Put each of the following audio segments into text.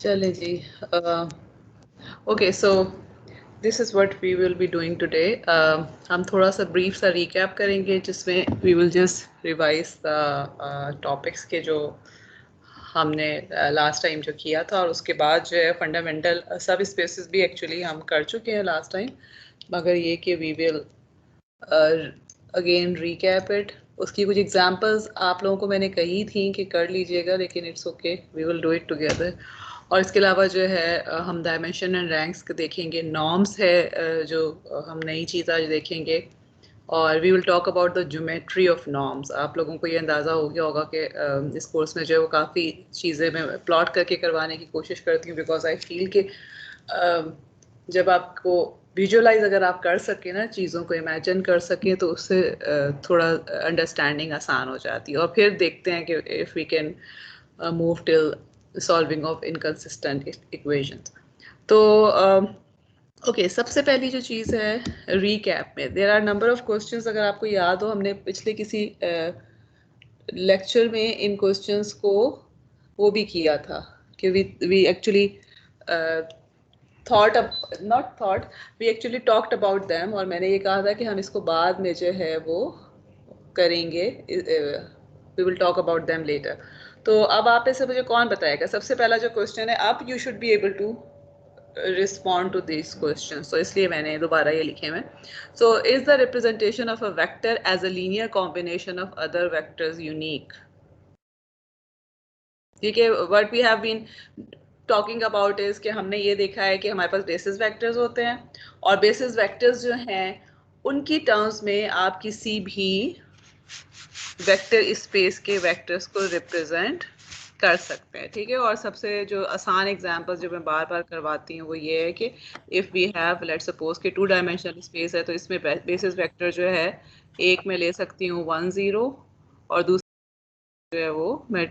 चले जी. Okay, so this is what we will be doing today. हम थोड़ा सा brief सा recap करेंगे जिसमें we will just revise the topics के जो हमने लास्ट टाइम जो किया था, और उसके बाद जो है फंडामेंटल सब स्पेसिस भी एक्चुअली हम कर चुके हैं लास्ट टाइम, मगर ये कि we will again recap it. उसकी कुछ एग्जांपल्स आप लोगों को मैंने कही थी कि कर लीजिएगा, लेकिन it's okay, we will do it together. और इसके अलावा जो है हम डायमेंशन एंड रैंक्स देखेंगे, नॉर्म्स है जो हम नई चीज़ आज देखेंगे, और we will talk about the geometry of norms. आप लोगों को ये अंदाज़ा हो गया होगा कि इस कोर्स में जो है वो काफ़ी चीज़ें मैं प्लॉट करके करवाने की कोशिश करती हूँ, बिकॉज आई फील कि जब आपको विजुअलाइज अगर आप कर सकें ना, चीज़ों को इमेजिन कर सकें, तो उससे थोड़ा अंडरस्टैंडिंग आसान हो जाती है. और फिर देखते हैं कि if we can move till solving of inconsistent equations. तो ओके, सबसे पहली जो चीज़ है रीकैप में, there are number of questions. अगर आपको याद हो, हमने पिछले किसी लेक्चर में इन क्वेश्चंस को वो भी किया था कि we actually thought not thought we actually talked about them, और मैंने ये कहा था कि हम इसको बाद में जो है वो करेंगे, we will talk about them later. तो अब आप में से मुझे कौन बताएगा, सबसे पहला जो क्वेश्चन है, आप you should be able to respond to these questions. So इसलिए मैंने दोबारा ये लिखे हैं. So is the representation of a vector as a linear combination of other vectors unique? ठीक है, what we have been talking about is कि हमने ये देखा है कि हमारे पास बेसिस वेक्टर्स होते हैं, और बेसिस वेक्टर्स जो हैं उनकी टर्म्स में आप किसी भी वेक्टर स्पेस के वेक्टर्स को रिप्रेजेंट कर सकते हैं. ठीक है, और सबसे जो आसान एग्जांपल जो मैं बार बार करवाती हूँ वो ये है कि if we have let's suppose कि 2 डायमेंशनल स्पेस है, तो इसमें बेसिस वेक्टर जो है एक में ले सकती हूँ 1 0, और दूसरा जो है वो मैं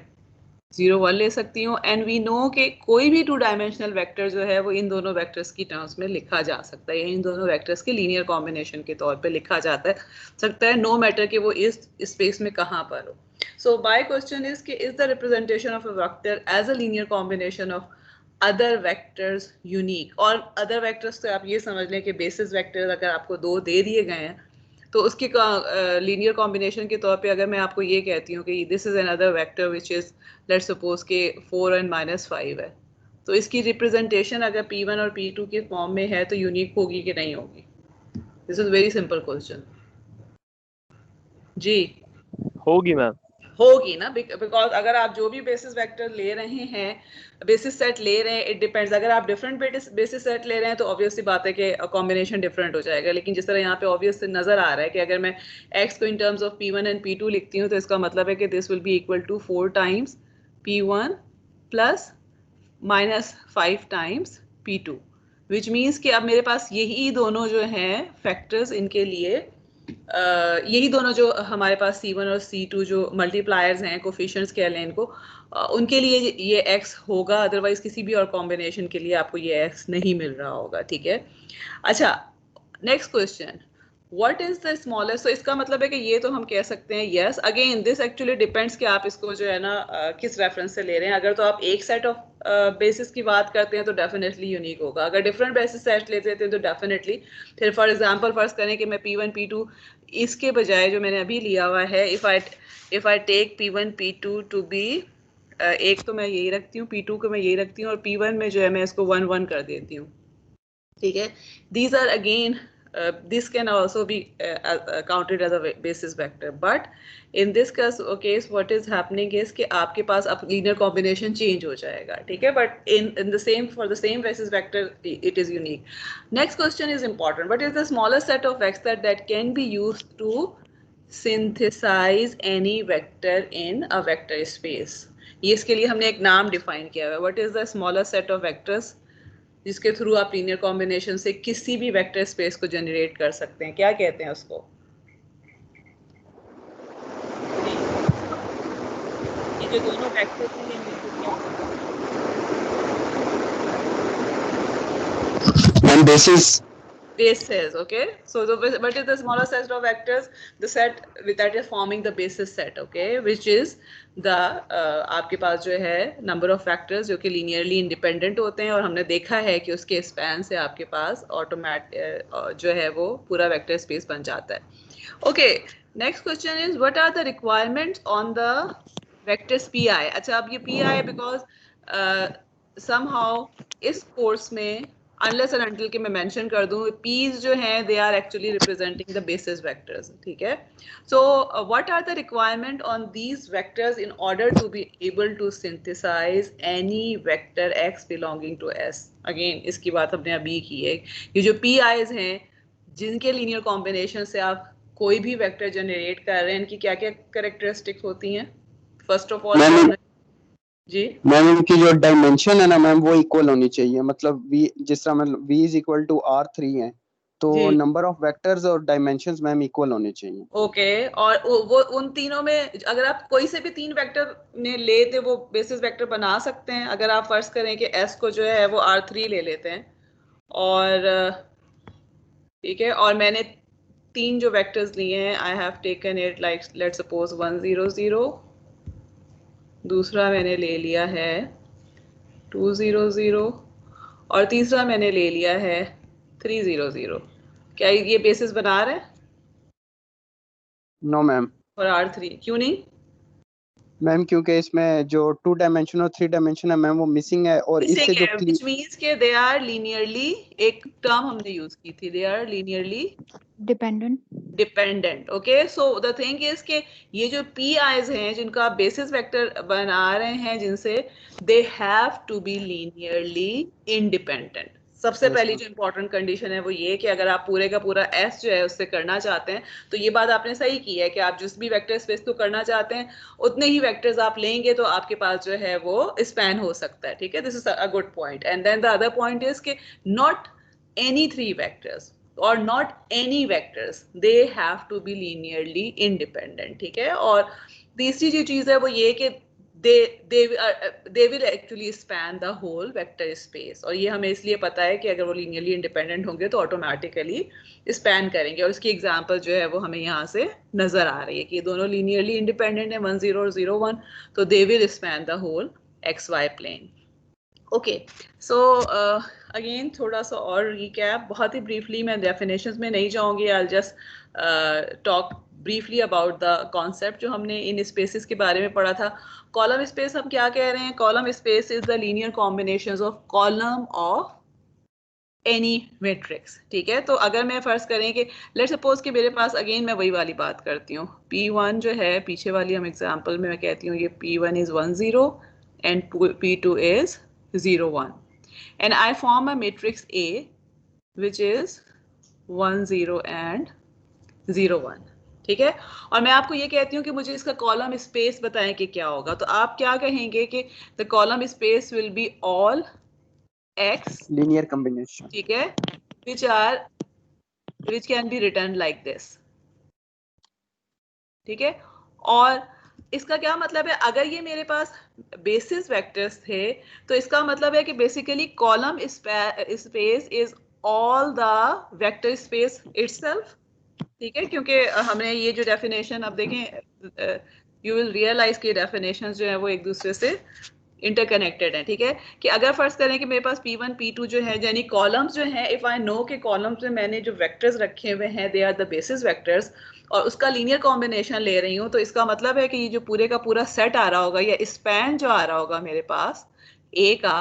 0 1 ले सकती हूँ. एंड वी नो कि कोई भी 2 डायमेंशनल वेक्टर जो है वो इन दोनों वेक्टर्स की टर्म्स में लिखा जा सकता है, इन दोनों वेक्टर्स के लीनियर कॉम्बिनेशन के तौर पे लिखा जाता है सकता है, नो मैटर कि वो इस स्पेस में कहाँ पर हो. So my question is कि is the representation of a vector as a linear combination of other vectors unique? और other vectors तो आप ये समझ लें कि basis vectors अगर आपको 2 दे दिए गए हैं, तो उसके लीनियर कॉम्बिनेशन के तौर पे अगर मैं आपको ये कहती हूँ कि this is another vector which is let's suppose के 4 and -5 है, तो इसकी रिप्रेजेंटेशन अगर P1 और P2 के फॉर्म में है तो यूनिक होगी कि नहीं होगी? This is very simple question जी. होगी मैम. होगी ना, बिकॉज अगर आप जो भी बेसिस वेक्टर ले रहे हैं, बेसिस सेट ले रहे हैं, इट डिपेंड्स. अगर आप डिफरेंट बेसिस सेट ले रहे हैं तो ऑब्वियसली बात है कि कॉम्बिनेशन डिफरेंट हो जाएगा. लेकिन जिस तरह यहाँ पे ऑब्वियस नजर आ रहा है कि अगर मैं x को in terms of P1 and P2 लिखती हूँ, तो इसका मतलब है कि this will be equal to 4 times P1 plus -5 times P2, which means कि अब मेरे पास यही दोनों जो हैं फैक्टर्स, इनके लिए यही दोनों जो हमारे पास C1 और C2 जो मल्टीप्लायर्स हैं, कोफिशिएंट्स कह लें इनको, उनके लिए ये x होगा, अदरवाइज किसी भी और कॉम्बिनेशन के लिए आपको ये x नहीं मिल रहा होगा. ठीक है, अच्छा, next question, what is the smallest. तो इसका मतलब है कि ये तो हम कह सकते हैं yes. Again this actually depends कि आप इसको जो है ना किस रेफरेंस से ले रहे हैं. अगर तो आप एक सेट ऑफ बेसिस की बात करते हैं तो डेफिनेटली यूनिक होगा. अगर डिफरेंट बेसिस सेट लेते हैं तो डेफिनेटली, फिर फॉर एग्जांपल फर्स्ट करें कि मैं P1 P2 इसके बजाय जो मैंने अभी लिया हुआ है, if I take P1 P2 to be, एक तो मैं यही रखती हूँ, P2 को मैं यही रखती हूँ, और P1 में जो है मैं इसको 1 1 कर देती हूँ. ठीक है, these are again this can also be counted as a basis vector, but in this case what is happening is कि आपके पास अब linear combination change हो जाएगा. ठीक है, but in the same, for the same basis vector it is unique. Next question is important. What is the smallest set of vectors that can be used to synthesize any vector in a vector space? ये इसके लिए हमने एक नाम define किया हुआ है. What is the smallest set of vectors जिसके थ्रू आप लीनियर कॉम्बिनेशन से किसी भी वेक्टर स्पेस को जनरेट कर सकते हैं? क्या कहते हैं उसको? ये जो दोनों वेक्टर्स हैं इनको क्या ma'am basis bases. Okay, so what is the smaller set of vectors? The set that is forming the basis set. Okay, which is the आपके पास जो है number of factors जो कि linearly independent होते हैं, और हमने देखा है कि उसके span से आपके पास automatic जो है वो पूरा vector space बन जाता है. Okay, next question is what are the requirements on the vectors pi? अच्छा, अब ये pi because somehow इस कोर्स में unless and until कि मैं mention कर दूं, p's जो हैं they are actually representing the basis vectors. ठीक है, so what are the requirement on these vectors in order to be able to synthesize any vector x belonging to S? Again इसकी बात हमने अभी की है. ये जो pi's हैं जिनके linear combination से आप कोई भी vector generate कर रहे हैं, इनकी क्या क्या characteristics होती हैं? First of all जी मैम, इनकी जो डायमेंशन है ना मैम वो इक्वल होनी चाहिए. मतलब v जिस तरह मतलब v is equal to r3 है, तो नंबर ऑफ वेक्टर्स और डायमेंशंस मैम इक्वल होने चाहिए. ओके, और वो उन तीनों में अगर आप कोई से भी 3 वेक्टर ने ले तो वो बेसिस वेक्टर बना सकते हैं. अगर आप फर्ज करें कि s को जो है वो r3 ले लेते हैं, और ठीक है, और मैंने 3 जो वेक्टर्स लिए हैं, I have taken it like let's suppose 1 0 0, दूसरा मैंने ले लिया है 2 0 0, और तीसरा मैंने ले लिया है 3 0 0. क्या ये बेसिस बना रहे हैं? No ma'am. और R3 क्यों नहीं? मैम क्योंकि इसमें जो 2 डायमेंशन और 3 डायमेंशन है मैम वो मिसिंग है, और इससे जो which means के they are linearly, एक टर्म हमने यूज की थी, they are linearly dependent. Okay, so the thing is कि ये जो pi's हैं जिनका आप बेसिस वेक्टर बना रहे हैं जिनसे, they have to be linearly independent. सबसे पहली जो इंपॉर्टेंट कंडीशन है वो ये कि अगर आप पूरे का पूरा S जो है उससे करना चाहते हैं, तो ये बात आपने सही की है कि आप जिस भी वेक्टर स्पेस को करना चाहते हैं उतने ही वेक्टर्स आप लेंगे तो आपके पास जो है वो स्पैन हो सकता है. ठीक है, this is a good point. And then the other point is कि नॉट एनी 3 वेक्टर्स और not any vectors, they have to be linearly independent. ठीक है, और तीसरी जो चीज है वो ये कि they will actually span the whole vector space. और ये हमें इसलिए पता है कि अगर वो linearly independent होंगे तो automatically span करेंगे, और इसकी एग्जांपल जो है वो हमें यहाँ से नजर आ रही है कि ये दोनों linearly independent है 1 0 और 0 1, तो they will span the whole xy plane. Okay, so again थोड़ा सा और रिकैप, बहुत ही ब्रीफली, मैं डेफिनेशंस में नहीं जाऊंगी, I just talk briefly about the concept जो हमने इन स्पेसेस के बारे में पढ़ा था. कॉलम स्पेस हम क्या कह रहे हैं? Column space is the linear combinations of column of any matrix. ठीक है, तो अगर मैं फर्ज करें कि लेट्स सपोज कि मेरे पास, अगेन मैं वही वाली बात करती हूँ, P1 जो है, पीछे वाली हम एग्जांपल में मैं कहती हूँ ये P1 is 1 0 and P2 is 0 1, and I form a matrix A which is 1 0 and 0 1. ठीक है, और मैं आपको ये कहती हूँ कि मुझे इसका कॉलम स्पेस बताएं कि क्या होगा, तो आप क्या कहेंगे कि the column space will be all x linear combination. ठीक है, which can be written like this. ठीक है, और इसका क्या मतलब है? अगर ये मेरे पास बेसिस वेक्टर्स थे तो इसका मतलब है कि basically column space is all the vector space itself. ठीक है, क्योंकि हमने ये जो डेफिनेशन, अब देखें, यू विल रियलाइज कि डेफिनेशंस जो है वो एक दूसरे से इंटरकनेक्टेड है. ठीक है, कि अगर फर्ज करें कि मेरे पास P1 P2 जो है, यानी कॉलम्स जो हैं, इफ आई नो के कॉलम्स में मैंने जो वेक्टर्स रखे हुए हैं they are the basis vectors, और उसका लीनियर कॉम्बिनेशन ले रही हूँ, तो इसका मतलब है कि ये जो पूरे का पूरा सेट आ रहा होगा या स्पैन जो आ रहा होगा मेरे पास A का,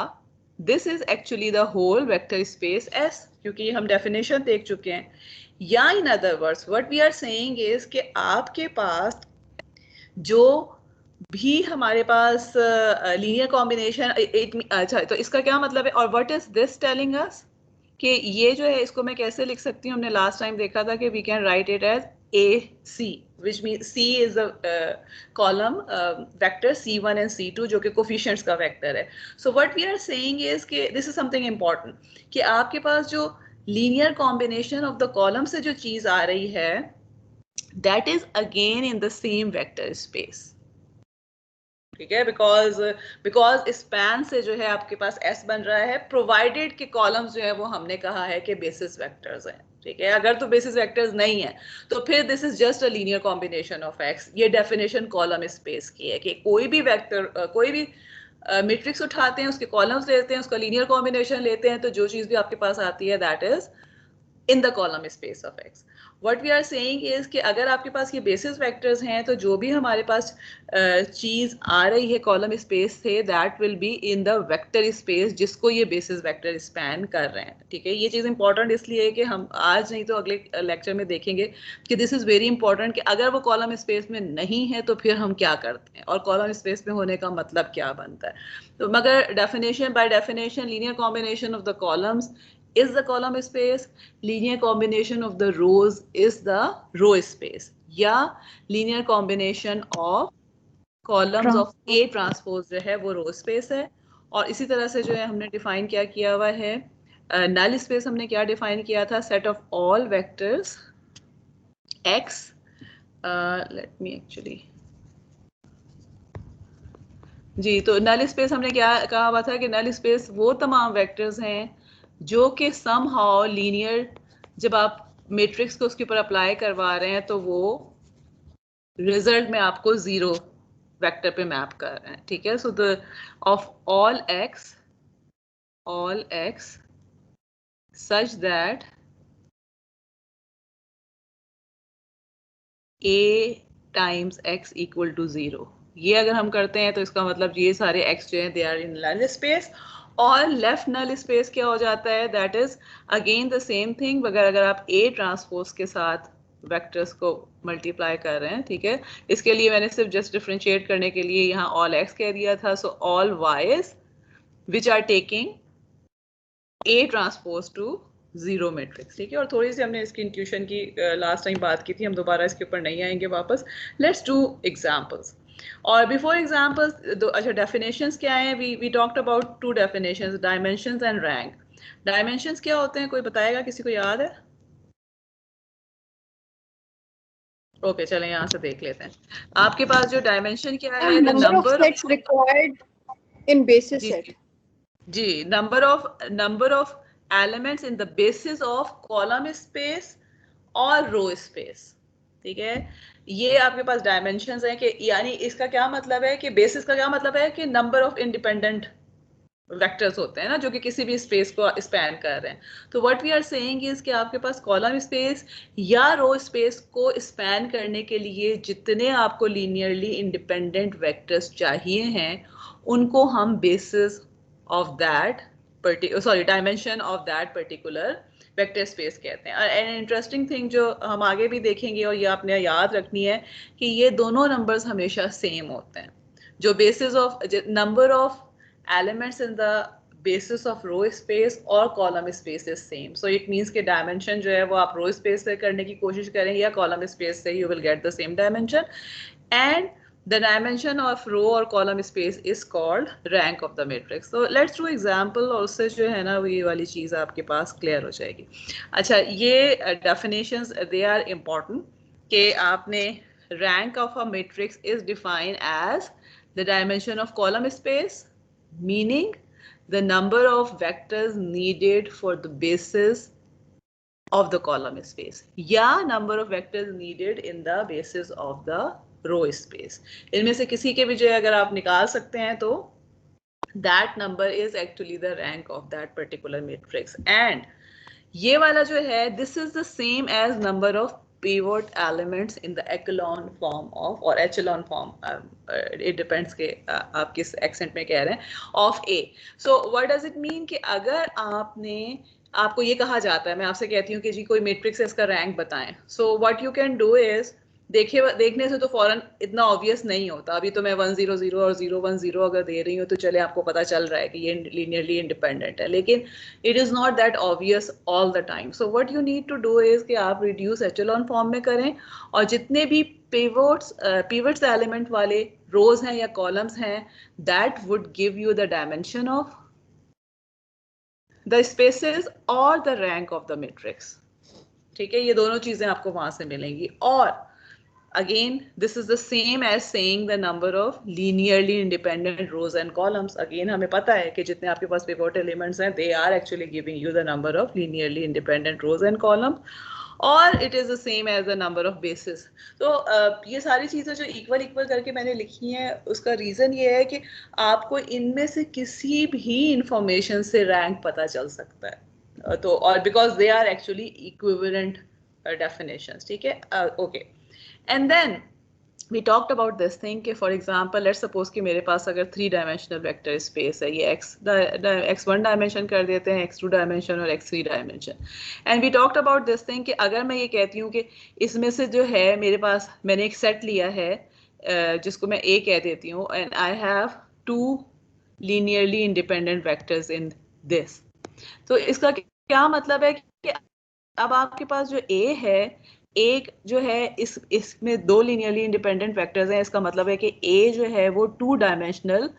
this is actually the whole vector space S, क्योंकि हम डेफिनेशन देख चुके हैं. या in other words what we are saying is कि आपके पास जो भी हमारे पास लीनियर कॉम्बिनेशन, अच्छा, तो इसका क्या मतलब है? और what is this telling us कि ये जो है इसको मैं कैसे लिख सकती हूँ? हमने लास्ट टाइम देखा था कि we can write it as AC, which means C is a column vector C1 and C2 जो कि कोफिशिएंट्स का वेक्टर है. So what we are saying is कि this is something important कि आपके पास जो linear combination of the column से जो चीज आ रही है, that is again in the same vector space. ठीक है, बिकॉज स्पैन से जो है आपके पास S बन रहा है, प्रोवाइडेड कि कॉलम्स जो है वो हमने कहा है कि बेसिस वेक्टर्स हैं. ठीक है। अगर तो बेसिस वेक्टर्स नहीं है तो फिर this is just a linear combination of x. ये डेफिनेशन कॉलम स्पेस की है कि कोई भी वेक्टर कोई भी मैट्रिक्स उठाते हैं, उसके कॉलम्स लेते हैं, उसका लीनियर कॉम्बिनेशन लेते हैं, तो जो चीज भी आपके पास आती है that is in the column space of X. What we are saying is कि अगर आपके पास ये basis vectors हैं तो जो भी हमारे पास चीज आ रही है कॉलम स्पेस से that will be in the vector space जिसको ये basis vector span कर रहे हैं, ठीक है। ये चीज इंपॉर्टेंट इसलिए है कि हम आज नहीं तो अगले लेक्चर में देखेंगे कि दिस इज वेरी इंपॉर्टेंट कि अगर वो कॉलम स्पेस में नहीं है तो फिर हम क्या करते हैं और कॉलम स्पेस में होने का मतलब क्या बनता है। तो मगर definition by definition linear combination of the columns is the column space, linear combination of the rows is the row space, या linear combination of columns of A transpose जो है वो row space है। और इसी तरह से जो है हमने डिफाइन क्या किया हुआ है, null space हमने क्या डिफाइन किया था, set of all vectors x, let me actually जी, तो नल स्पेस हमने क्या कहा हुआ था कि नल स्पेस वो तमाम वेक्टर्स हैं जो कि समहाउ लीनियर, जब आप मैट्रिक्स को उसके ऊपर अप्लाई करवा रहे हैं तो वो रिजल्ट में आपको जीरो वेक्टर पे मैप कर रहे हैं, ठीक है। So the of all x such that a times x equal to 0, ये अगर हम करते हैं तो इसका मतलब ये सारे x जो हैं they are in null space. और लेफ्ट नल स्पेस क्या हो जाता है, that is again the same thing, अगर आप A ट्रांसपोज के साथ वेक्टर्स को मल्टीप्लाई कर रहे हैं, ठीक है। इसके लिए मैंने सिर्फ जस्ट डिफरेंशिएट करने के लिए यहाँ ऑल x कह दिया था। So all y's which are taking A transpose to zero matrix, ठीक है। और थोड़ी सी हमने इसकी इंट्यूशन की लास्ट टाइम बात की थी, हम दोबारा इसके ऊपर नहीं आएंगे वापस। Let's do examples. और बिफोर एग्जांपल्स अच्छा डेफिनेशंस क्या हैं, we talked about two definitions, dimensions and rank. Dimensions क्या होते हैं, कोई बताएगा, किसी को याद है? ओके चलें यहाँ से देख लेते हैं। आपके पास जो डायमेंशन क्या है, the number of sets required in basis set. जी, number of elements in the basis of column space और रो स्पेस, ठीक है। ये आपके पास डायमेंशंस हैं कि यानी इसका क्या मतलब है कि बेसिस का क्या मतलब है कि नंबर ऑफ इंडिपेंडेंट वेक्टर्स होते हैं ना जो कि किसी भी स्पेस को स्पैन कर रहे हैं। तो what we are saying is कि आपके पास कॉलम स्पेस या रो स्पेस को स्पैन करने के लिए जितने आपको लीनियरली इंडिपेंडेंट वेक्टर्स चाहिए हैं उनको हम basis of that dimension of that particular vector space कहते हैं। एंड इंटरेस्टिंग थिंग जो हम आगे भी देखेंगे और ये आपने याद रखनी है कि ये दोनों नंबर्स हमेशा सेम होते हैं। जो basis of number of elements in the basis of row space और column space is same, so it means कि dimension जो है वो आप row space से करने की कोशिश करें या column space से, you will get the same dimension, and the dimension of row और column space is called rank of the matrix. So let's do example और उससे जो है ना ये वाली चीज़ आपके पास clear हो जाएगी। अच्छा, ये definitions they are important कि आपने rank of a matrix is defined as the dimension of column space, meaning the number of vectors needed for the basis of the column space या number of vectors needed in the basis of the row space। इनमें से किसी के भी जो अगर आप निकाल सकते हैं तो that number is actually the rank of that particular matrix। and ये वाला जो है this is the same as number of pivot elements in the echelon form of or echelon form, it depends के आप किस accent में कह रहे हैं, of A। so what does it mean कि अगर आपको ये कहा जाता है, मैं आपसे कहती हूँ कि जी कोई मैट्रिक्स है इसका रैंक बताएं, so what you can do is देखने से तो फौरन इतना ऑब्वियस नहीं होता। अभी तो मैं 1 0 0 और 0 1 0 अगर दे रही हूँ तो चले आपको पता चल रहा है कि ये लीनियरली इंडिपेंडेंट है, लेकिन it is not that obvious all the time. So what you need to do is कि आप रिड्यूस एचेलॉन फॉर्म में करें और जितने भी पिवट्स एलिमेंट वाले रोज हैं या कॉलम्स हैं that would give you the dimension of the spaces और the rank of the matrix, ठीक है। ये दोनों चीजें आपको वहां से मिलेंगी। और again this is the same as saying the number of linearly independent rows and columns. Again हमें पता है कि जितने आपके पास pivot elements हैं, they are actually giving you the number of linearly independent rows and columns, और it is the same as the number of bases. तो ये सारी चीज़ें जो इक्वल इक्वल करके मैंने लिखी हैं, उसका रीज़न ये है कि आपको इनमें से किसी भी इंफॉर्मेशन से रैंक पता चल सकता है, तो और because they are actually equivalent definitions, ठीक है, okay. And then we talked about this thing कि for example let's suppose कि मेरे पास अगर 3 dimensional vector space है, ये x1 dimension कर देते हैं, x2 dimension और x3 dimension, and we talked about this thing कि अगर मैं ये कहती हूँ कि इसमें से जो है मेरे पास मैंने एक set लिया है जिसको मैं A कह देती हूँ, and I have 2 linearly independent vectors in this. तो इसका क्या मतलब है कि अब आपके पास जो A है, एक जो है इसमें 2 लीनियरली इंडिपेंडेंट वेक्टर्स हैं, इसका मतलब है कि A जो है वो 2 डायमेंशनल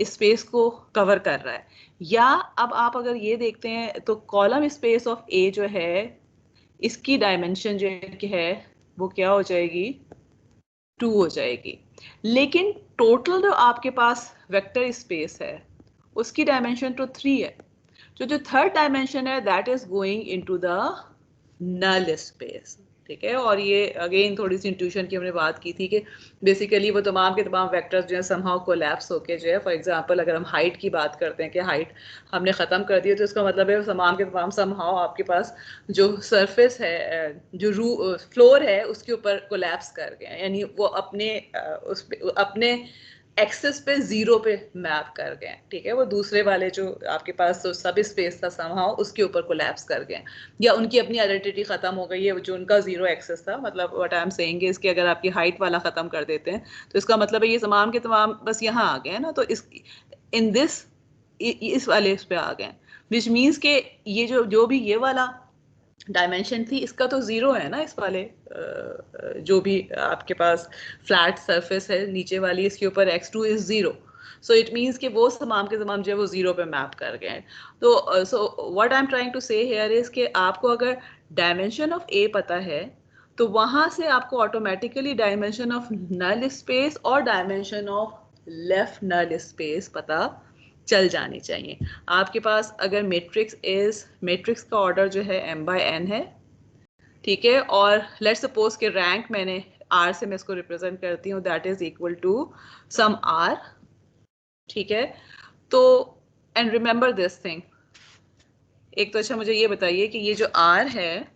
स्पेस को कवर कर रहा है. या अब आप अगर ये देखते हैं तो कॉलम स्पेस ऑफ A जो है इसकी डायमेंशन जो है वो क्या हो जाएगी, 2 हो जाएगी. लेकिन टोटल जो आपके पास वेक्टर स्पेस है उसकी डायमेंशन तो 3 है. जो थर्ड डायमेंशन है that is going into the null space, ठीक है. और ये अगेन थोड़ी सी इंट्यूशन की हमने बात की थी कि बेसिकली वो तमाम के तमाम वेक्टर्स जो है समहाउ कोलैप्स होके जो है, फॉर एग्जांपल अगर हम हाइट की बात करते हैं कि हाइट हमने ख़त्म कर दी है, तो इसका मतलब है तमाम के तमाम समहाउ आपके पास जो सरफेस है, जो फ्लोर है उसके ऊपर कोलैप्स कर गए, यानी वो अपने एक्सेस पे 0 पे मैप कर गए, ठीक है. वो दूसरे वाले जो आपके पास तो सब स्पेस था समहाउ उसके ऊपर कोलैप्स कर गए, या उनकी अपनी आइडेंटिटी खत्म हो गई है, जो उनका 0 एक्सेस था. मतलब what I am saying is कि अगर आपकी हाइट वाला खत्म कर देते हैं तो इसका मतलब है ये तमाम के तमाम बस यहाँ आ गए ना, तो इस वाले इस पे आ गए, विच मीन्स के ये जो भी ये वाला डायमेंशन थी इसका तो 0 है ना. इस वाले जो भी आपके पास फ्लैट सरफेस है नीचे वाली, इसके ऊपर x2 is 0, so it means कि वो तमाम के तमाम जो है वो 0 पे मैप कर गए हैं. तो so what I am trying to say here is कि आपको अगर डायमेंशन ऑफ A पता है तो वहां से आपको automatically dimension of null space और dimension of left null space पता चल जानी चाहिए. आपके पास अगर मैट्रिक्स का ऑर्डर जो है m/n है, ठीक है, और लेट्स सपोज के रैंक मैंने r से मैं इसको रिप्रेजेंट करती हूँ, that is equal to some r, ठीक है. तो एंड रिमेंबर दिस थिंग, एक तो अच्छा मुझे ये बताइए कि ये जो r है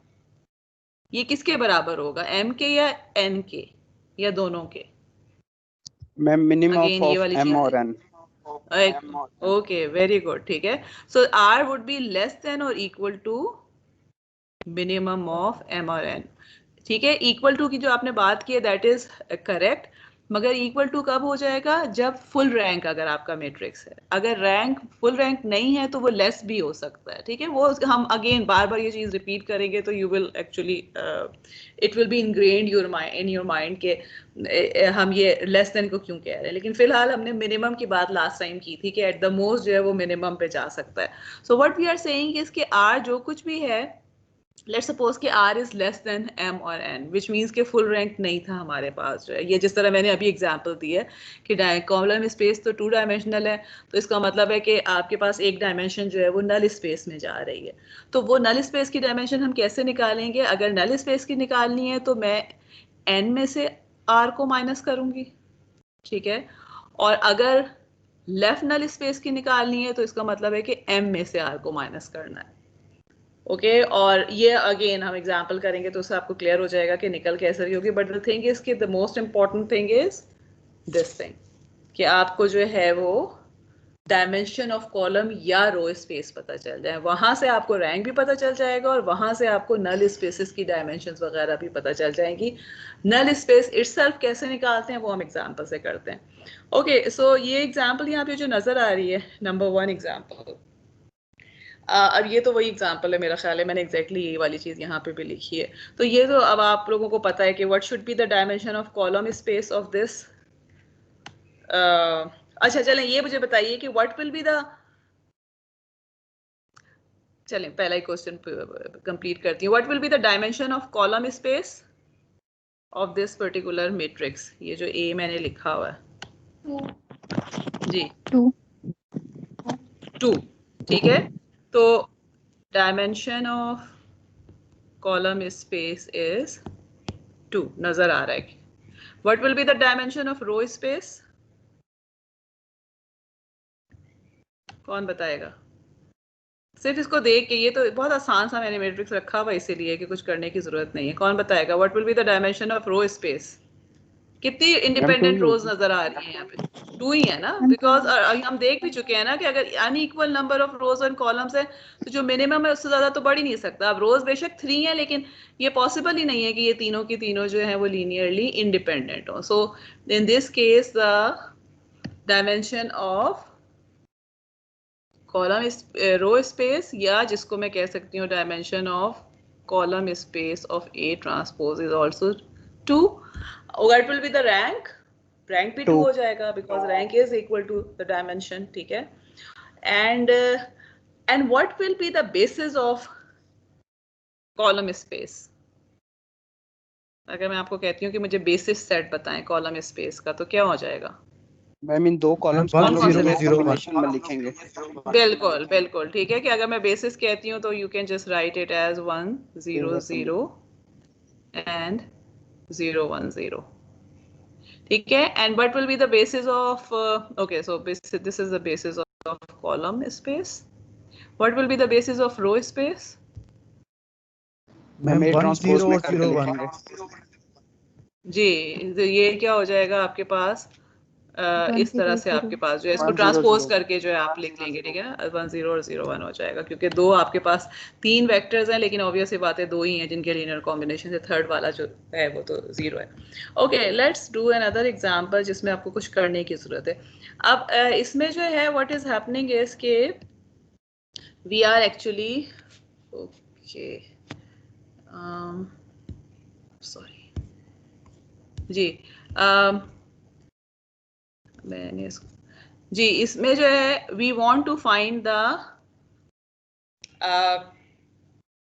ये किसके बराबर होगा, m के या n के या दोनों के? मैम मिनिमम अगेन ये ऑफ वाली m और n. ओके, वेरी गुड, ठीक है. So r would be less than और equal to minimum of m और n, ठीक है. इक्वल टू की जो आपने बात की है दैट इज करेक्ट, मगर इक्वल टू कब हो जाएगा, जब फुल रैंक अगर आपका मैट्रिक्स है. अगर रैंक फुल रैंक नहीं है तो वो लेस भी हो सकता है, ठीक है. वो हम अगेन बार बार ये चीज रिपीट करेंगे तो you will actually it will B ingrained in your mind के हम ये लेस देन को क्यों कह रहे हैं. लेकिन फिलहाल हमने मिनिमम की बात लास्ट टाइम की थी कि एट द मोस्ट जो है वो मिनिमम पे जा सकता है. So what we are saying is कि r जो कुछ भी है, लेट्स सपोज कि r is less than m और n, विच मीन्स के फुल रैंक नहीं था हमारे पास जो है. ये जिस तरह मैंने अभी एग्जांपल दी है कि कॉलम स्पेस तो 2 डायमेंशनल है, तो इसका मतलब है कि आपके पास एक डायमेंशन जो है वो नल स्पेस में जा रही है. तो वो नल स्पेस की डायमेंशन हम कैसे निकालेंगे, अगर नल स्पेस की निकालनी है तो मैं n में से r को माइनस करूंगी, ठीक है. और अगर लेफ्ट नल स्पेस की निकालनी है तो इसका मतलब है कि m में से r को माइनस करना है, ओके. और ये अगेन हम एग्जांपल करेंगे तो उससे आपको क्लियर हो जाएगा कि निकल कैसे रही होगी. बट द थिंग इज कि the most important thing is this thing कि आपको जो है वो डायमेंशन ऑफ कॉलम या रो स्पेस पता चल जाए, वहां से आपको रैंक भी पता चल जाएगा और वहां से आपको नल स्पेसेस की डायमेंशंस वगैरह भी पता चल जाएंगी. नल स्पेस इटसेल्फ कैसे निकालते हैं वो हम एग्जांपल से करते हैं. ओके, सो ये एग्जांपल यहाँ पे जो नजर आ रही है, नंबर 1 एग्जांपल. अब ये तो वही एग्जांपल है, मेरा ख्याल है मैंने एग्जैक्टली ये वाली चीज़ यहाँ पे भी लिखी है. तो ये तो अब आप लोगों को पता है कि what should be the dimension of column space of this. अच्छा चलें ये मुझे बताइए कि व्हाट विल बी द, चलें पहला ही क्वेश्चन कंप्लीट करती हूँ. What will be the dimension of column space of this particular matrix, ये जो A मैंने लिखा हुआ है जी 2, ठीक है। तो dimension of column space is 2 नजर आ रहा है। What will be the dimension of row space? कौन बताएगा? सिर्फ इसको देख के, ये तो बहुत आसान सा मैंने मैट्रिक्स रखा हुआ इसीलिए कि कुछ करने की जरूरत नहीं है। कौन बताएगा what will be the dimension of row space? कितनी इंडिपेंडेंट रोज नजर आ रही हैं यहाँ पे? 2 ही है ना, बिकॉज हम देख भी चुके हैं ना कि अगर unequal number of rose and columns है तो जो मिनिमम है उससे ज्यादा तो बढ़ ही नहीं सकता। अब रोज बेशक 3 है लेकिन ये पॉसिबल ही नहीं है कि ये तीनों की तीनों जो है वो लीनियरली इंडिपेंडेंट हो। So in this case the dimension of column row space, या जिसको मैं कह सकती हूँ dimension of column space of A transpose is also 2। What will be the rank? Rank भी 2 हो जाएगा because rank is equal to the dimension, ठीक है। And what will be the basis of column space? अगर मैं आपको कहती हूँ कि मुझे बेसिस सेट बताएं कॉलम स्पेस का, तो क्या हो जाएगा? मैम इन दो कॉलम्स को हम कॉम्बिनेशन में लिखेंगे। बिल्कुल बिल्कुल ठीक है कि अगर मैं बेसिस कहती हूँ तो you can just write it as 1 0 0 and 0 1 0, ठीक है। And what will be the basis of okay, so this is the basis of column space. What will be the basis of row space? Ma'am 1 0 और 0 1 जी, तो ये क्या हो जाएगा आपके पास इस तरह से आपके पास जो है इसको ट्रांसपोज करके जो है आप लिख लेंगे, ठीक है ना। 1 0 और 0 1 हो जाएगा क्योंकि दो आपके पास 3 वेक्टर्स हैं लेकिन ऑब्वियस बात है 2 ही हैं जिनके लीनियर कॉम्बिनेशन से थर्ड वाला जो है वो तो 0 है। Okay, let's do another example जिसमें आपको कुछ करने की जरूरत है। अब इसमें जो है व्हाट इज हैपनिंग इज के we are actually okay sorry जी मैंने जी इसमें जो है we want to find the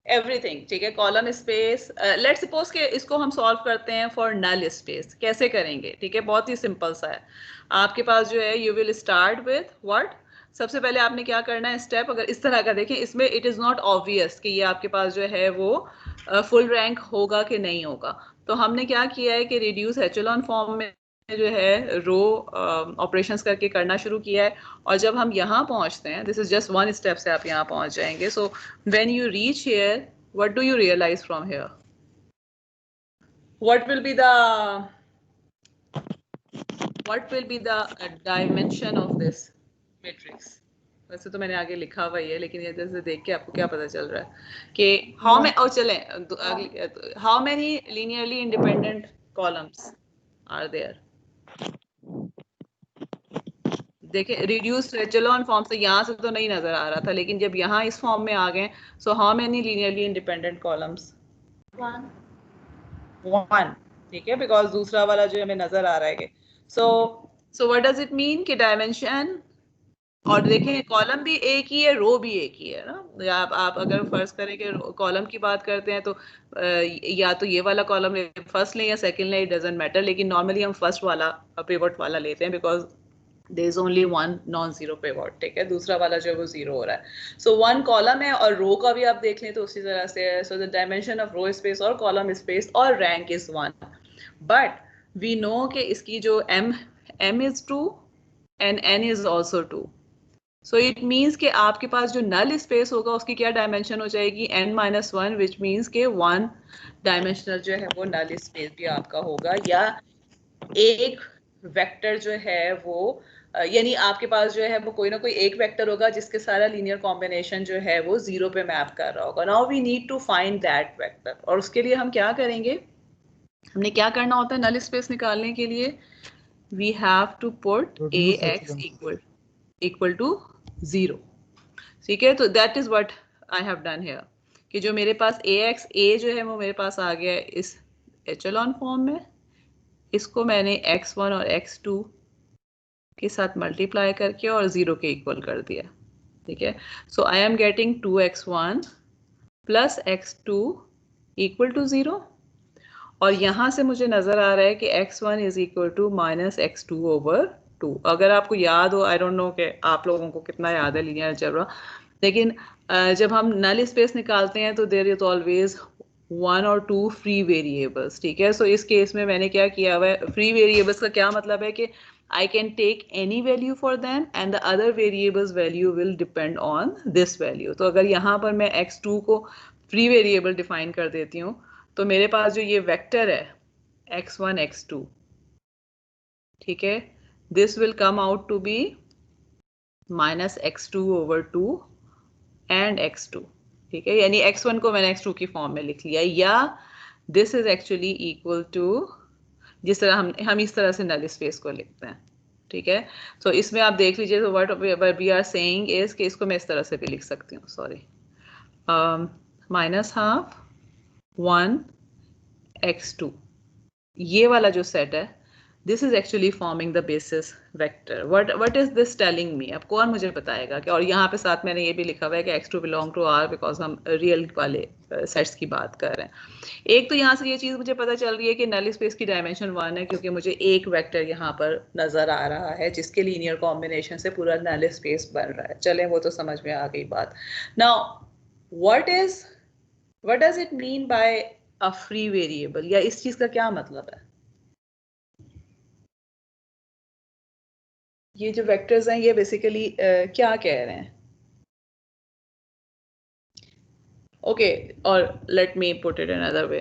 everything, ठीक है। कॉलम स्पेस लेट्स सपोज के इसको हम सॉल्व करते हैं फॉर नल स्पेस। कैसे करेंगे? ठीक है, बहुत ही सिंपल सा है। आपके पास जो है you will start with what, सबसे पहले आपने क्या करना है स्टेप, अगर इस तरह का देखें इसमें इट इज नॉट ऑब्वियस कि ये आपके पास जो है वो फुल रैंक होगा कि नहीं होगा। तो हमने क्या किया है कि रिड्यूस एचेलॉन फॉर्म में जो है रो ऑपरेशंस करके करना शुरू किया है। और जब हम यहाँ पहुँचते हैं, this is just one step से आप यहाँ पहुँच जाएंगे। So when you reach here, what do you realize from here? What will be the dimension of this matrix? वैसे तो मैंने आगे लिखा हुआ ही है लेकिन ये जैसे देख के आपको क्या पता चल रहा है कि how many linearly independent columns are there? देखिए रिड्यूस्ड एचेलॉन फॉर्म से यहाँ से तो नहीं नजर आ रहा था लेकिन जब यहाँ इस फॉर्म में आ गए, so how many linearly independent columns? 1, ठीक है, बिकॉज दूसरा वाला जो हमें नजर आ रहा है। So what does it mean कि डायमेंशन, और देखें कॉलम भी एक ही है रो भी एक ही है ना। आप अगर फर्ज करें कि कॉलम की बात करते हैं तो या तो ये वाला कॉलम फर्स्ट लें या सेकंड लें, इट डजंट मैटर, लेकिन नॉर्मली हम फर्स्ट वाला पिवट वाला लेते हैं because there is only one non zero pivot, ठीक है। दूसरा वाला जो है वो 0 हो रहा है। सो 1 कॉलम है और रो का भी आप देख लें तो उसी तरह से है। So the dimension of row space और कॉलम स्पेस और rank is 1, but we know कि इसकी जो m is 2 and n is also 2। So it means कि आपके पास जो नल स्पेस होगा उसकी क्या डायमेंशन हो जाएगी? n-1, विच मीन्स के 1 डायमेंशनल जो है वो नल स्पेस भी आपका होगा, या एक वेक्टर जो है वो यानी आपके पास जो है वो कोई ना कोई एक वेक्टर होगा जिसके सारा लीनियर कॉम्बिनेशन जो है वो 0 पे मैप कर रहा होगा। Now we need to find that vector, और उसके लिए हम क्या करेंगे, हमने क्या करना होता है नल स्पेस निकालने के लिए? We have to put ax equal to 0, ठीक है। तो that is what I have done here कि जो मेरे पास a जो है वो मेरे पास आ गया है इस एचेलॉन फॉर्म में, इसको मैंने x1 और x2 के साथ मल्टीप्लाई करके और 0 के इक्वल कर दिया, ठीक है। So I am getting 2x1 plus x2 equal to 0, और यहाँ से मुझे नजर आ रहा है कि x1 is equal to minus x2/2। अगर आपको याद हो, आई डोंट नो कि आप लोगों को कितना याद है लीनियर अलजेब्रा, लेकिन जब हम नल स्पेस निकालते हैं तो देयर इज ऑलवेज 1 और 2 फ्री वेरिएबल्स, ठीक है। सो इस केस में मैंने क्या किया हुआ है, फ्री वेरिएबल्स का क्या मतलब है कि I can take any value for them and the other variables value will depend on this value। तो अगर यहाँ पर मैं x2 को फ्री वेरिएबल डिफाइन कर देती हूँ तो मेरे पास जो ये वेक्टर है x1 x2, ठीक है, this will come out to be minus x2/2 and x2, ठीक है, यानी x1 को मैंने x2 की फॉर्म में लिख लिया, या this is actually equal to, जिस तरह हम इस तरह से नल स्पेस को लिखते हैं, ठीक है। सो इसमें आप देख लीजिए, तो what we are saying is कि इसको मैं इस तरह से भी लिख सकती हूँ, सॉरी, -12 1 x2, ये वाला जो सेट है, this is actually forming the basis vector. What is this telling me? अब कौन मुझे बताएगा कि, और यहाँ पे साथ मैंने ये भी लिखा हुआ है कि x2 belong to R because हम रियल वाले सेट्स की बात कर रहे हैं। एक तो यहाँ से ये चीज मुझे पता चल रही है कि नल स्पेस की डायमेंशन 1 है, क्योंकि मुझे एक वेक्टर यहाँ पर नजर आ रहा है जिसके लीनियर कॉम्बिनेशन से पूरा नल स्पेस बन रहा है। चलें, वो तो समझ में आ गई बात। Now what does it mean by a free variable, या इस चीज का क्या मतलब है? ये जो वेक्टर्स हैं ये बेसिकली क्या कह रहे हैं? ओके, और let me put it another way.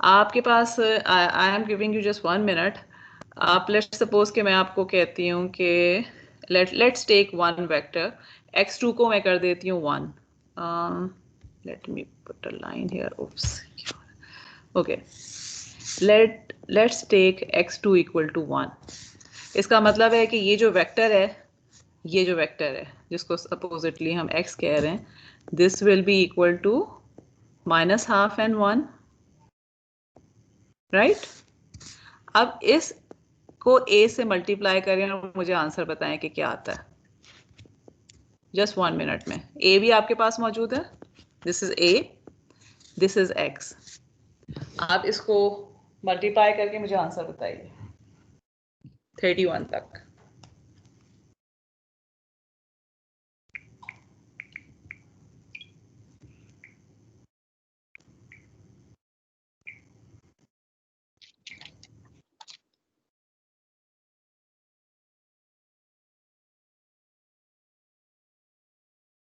आपके पास, I am giving you just 1 minute. आप लेट्स सपोज कि मैं आपको कहती हूँ कि let's take one vector x2 को मैं कर देती हूँ 1। Let me put a line here, oops, okay, let's take x2 equal to 1। इसका मतलब है कि ये जो वेक्टर है जिसको अपोजिटली हम x कह रहे हैं, this will be equal to -12 and 1, right? अब इस को a से मल्टीप्लाई करें और मुझे आंसर बताएं कि क्या आता है, जस्ट 1 मिनट में। a भी आपके पास मौजूद है, this is a, this is x। आप इसको मल्टीप्लाई करके मुझे आंसर बताइए 31 तक।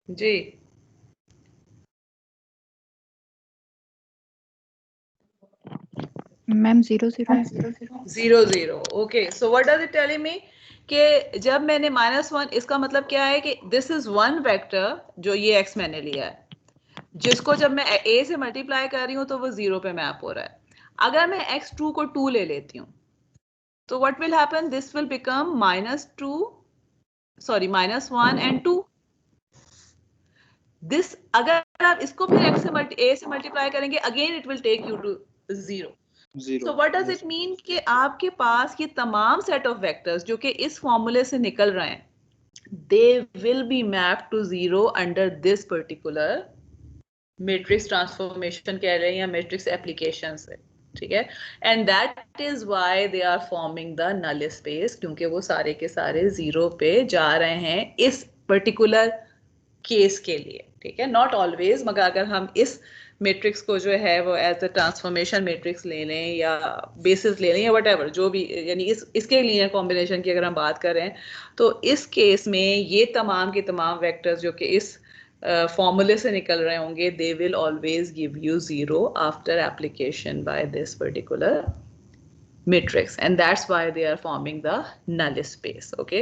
जी, ma'am 0 0 0 0। Okay, so what does it telling me कि जब मैंने -1, इसका मतलब क्या है कि दिस इज वन वेक्टर जो ये x मैंने लिया है, जिसको जब मैं a से मल्टीप्लाई कर रही हूँ तो वो 0 पे मैप हो रहा है। अगर मैं x2 को 2 ले लेती हूँ तो what will happen, this will become -1 and 2। दिस, अगर आप इसको फिर a से मल्टीप्लाई करेंगे, again it will take you to 0। So what does it mean कि आपके पास ये तमाम सेट ऑफ वेक्टर्स जो कि इस फॉर्मूले से निकल रहे हैं, they will be mapped to 0 under this particular matrix transformation कह रहे हैं या matrix application से, ठीक है। And that is why they are forming the null space, क्योंकि वो सारे के सारे 0 पे जा रहे हैं इस पर्टिकुलर केस के लिए, ठीक है। नॉट ऑलवेज, मगर अगर हम इस मैट्रिक्स को जो है वो एज अ ट्रांसफॉर्मेशन मैट्रिक्स ले लें या बेसिस ले लें या व्हाटएवर जो भी, यानी इसके लीनियर कॉम्बिनेशन की अगर हम बात करें तो इस केस में ये तमाम के तमाम वेक्टर्स जो कि इस फॉर्मूले से निकल रहे होंगे, they will always give you 0 after application by this particular matrix, and that's why they are forming the null space। okay,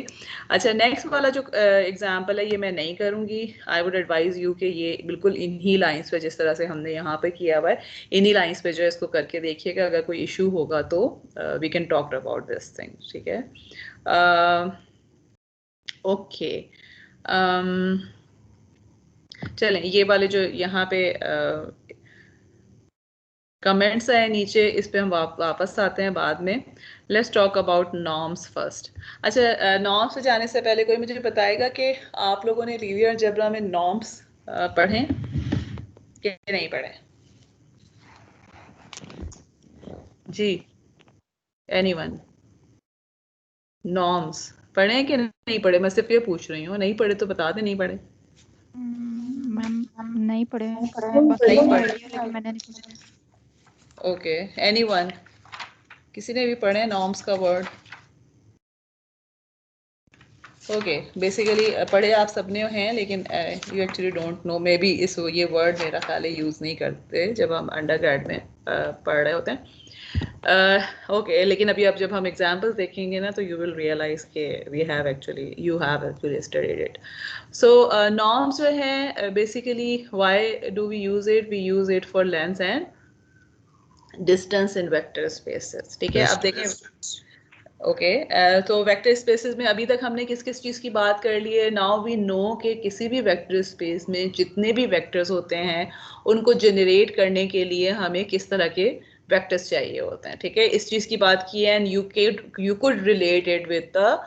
अच्छा, नेक्स्ट वाला जो एग्जांपल है ये मैं नहीं करूंगी। आई वुड एडवाइज यू कि ये बिल्कुल इन्हीं लाइंस पे, जिस तरह से हमने यहाँ पे किया हुआ है, इन्हीं लाइंस पे जो है इसको करके देखिएगा। अगर कोई इशू होगा तो we can talk about this thing, ठीक है। ओके, चलें, ये वाले जो यहाँ पे कमेंट्स है नीचे, इस पे हम वापस आते हैं बाद में। Let's talk about norms first. अच्छा, नॉर्म्स पे जाने से पहले कोई मुझे बताएगा कि आप लोगों ने लीनियर अलजेब्रा में नॉर्म्स पढ़े कि नहीं पढ़े? जी एनीवन नॉर्म्स पढ़े हैं कि नहीं पढ़े? मैं सिर्फ ये पूछ रही हूँ, नहीं पढ़े तो बता दे नहीं पढ़े। मैम नहीं पढ़े हैं, नहीं बस पढ़े। आइडिया लेकिन मैंने नहीं पढ़े। ओके एनीवन, किसी ने भी पढ़े हैं नॉर्म्स का वर्ड? ओके बेसिकली पढ़े आप सबने हैं, लेकिन you actually don't know, may be इस ये वर्ड मेरा ख्याल है यूज़ नहीं करते जब हम अंडर ग्रेड में पढ़ रहे होते हैं। ओके लेकिन अभी अब जब हम एग्जाम्पल्स देखेंगे ना तो यू विल रियलाइज के we have actually you have actually studied it. So norms जो है basically why do we use it for length and distance in vector spaces. ठीक है, अब देखें ओके तो वेक्टर स्पेसेस में अभी तक हमने किस किस चीज़ की बात कर ली है। नाउ वी नो कि किसी भी वेक्टर स्पेस में जितने भी वेक्टर्स होते हैं उनको जनरेट करने के लिए हमें किस तरह के वेक्टर्स चाहिए होते हैं। ठीक है, इस चीज़ की बात की है and you could relate it with the